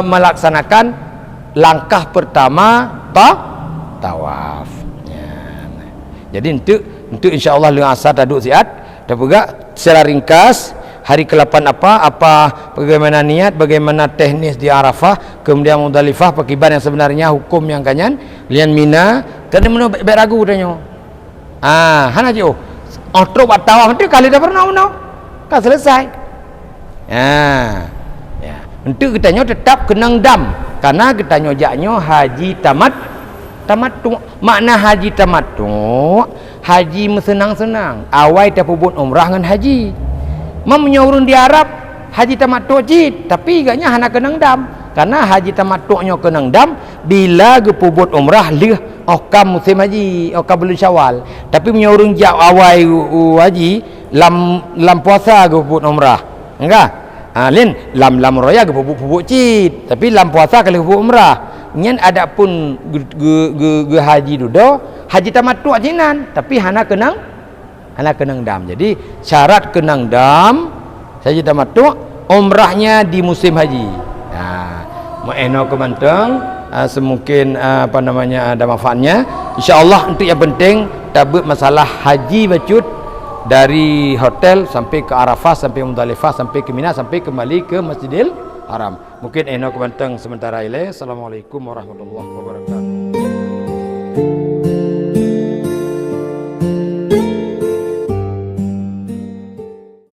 melaksanakan langkah pertama tawaf ya. Jadi untuk insyaallah leng asar taduk siat dan juga secara ringkas hari ke-8 bagaimana niat bagaimana teknis di Arafah kemudian Muzdalifah pakiban yang sebenarnya hukum yang kanyan lian Mina kan mana baik ragu tanya hana je otro buat tawaf nanti kali dah pernah kan selesai ya untuk kitanya tetap kenang dam karena kitanya jaknya haji tamattu makna haji tamattu haji senang-senang awai tak pubut umrah dengan haji mamnya urun di Arab haji tamattu cid tapi iganya hana kenang dam karena haji tamattu'nya kenang dam bila gepubut umrah lih okam musim haji okam bulan Syawal tapi punya orang jak awai haji lam puasa gepubut umrah enggak lam raya gepubut cid tapi lam puasa kali gepubut umrah nyen ada pun ge haji dudo haji tamattu' jinan tapi hana kenang dam. Jadi syarat kenang dam haji tamattu' umrahnya di musim haji. Eno kemanteng semungkin ada manfaatnya insyaallah. Untuk yang penting tabut masalah haji bacut dari hotel sampai ke Arafah sampai Muzdalifah sampai ke Mina sampai kembali ke Masjidil Haram. Mungkin eno kemanteng sementara ini. Assalamualaikum warahmatullahi wabarakatuh.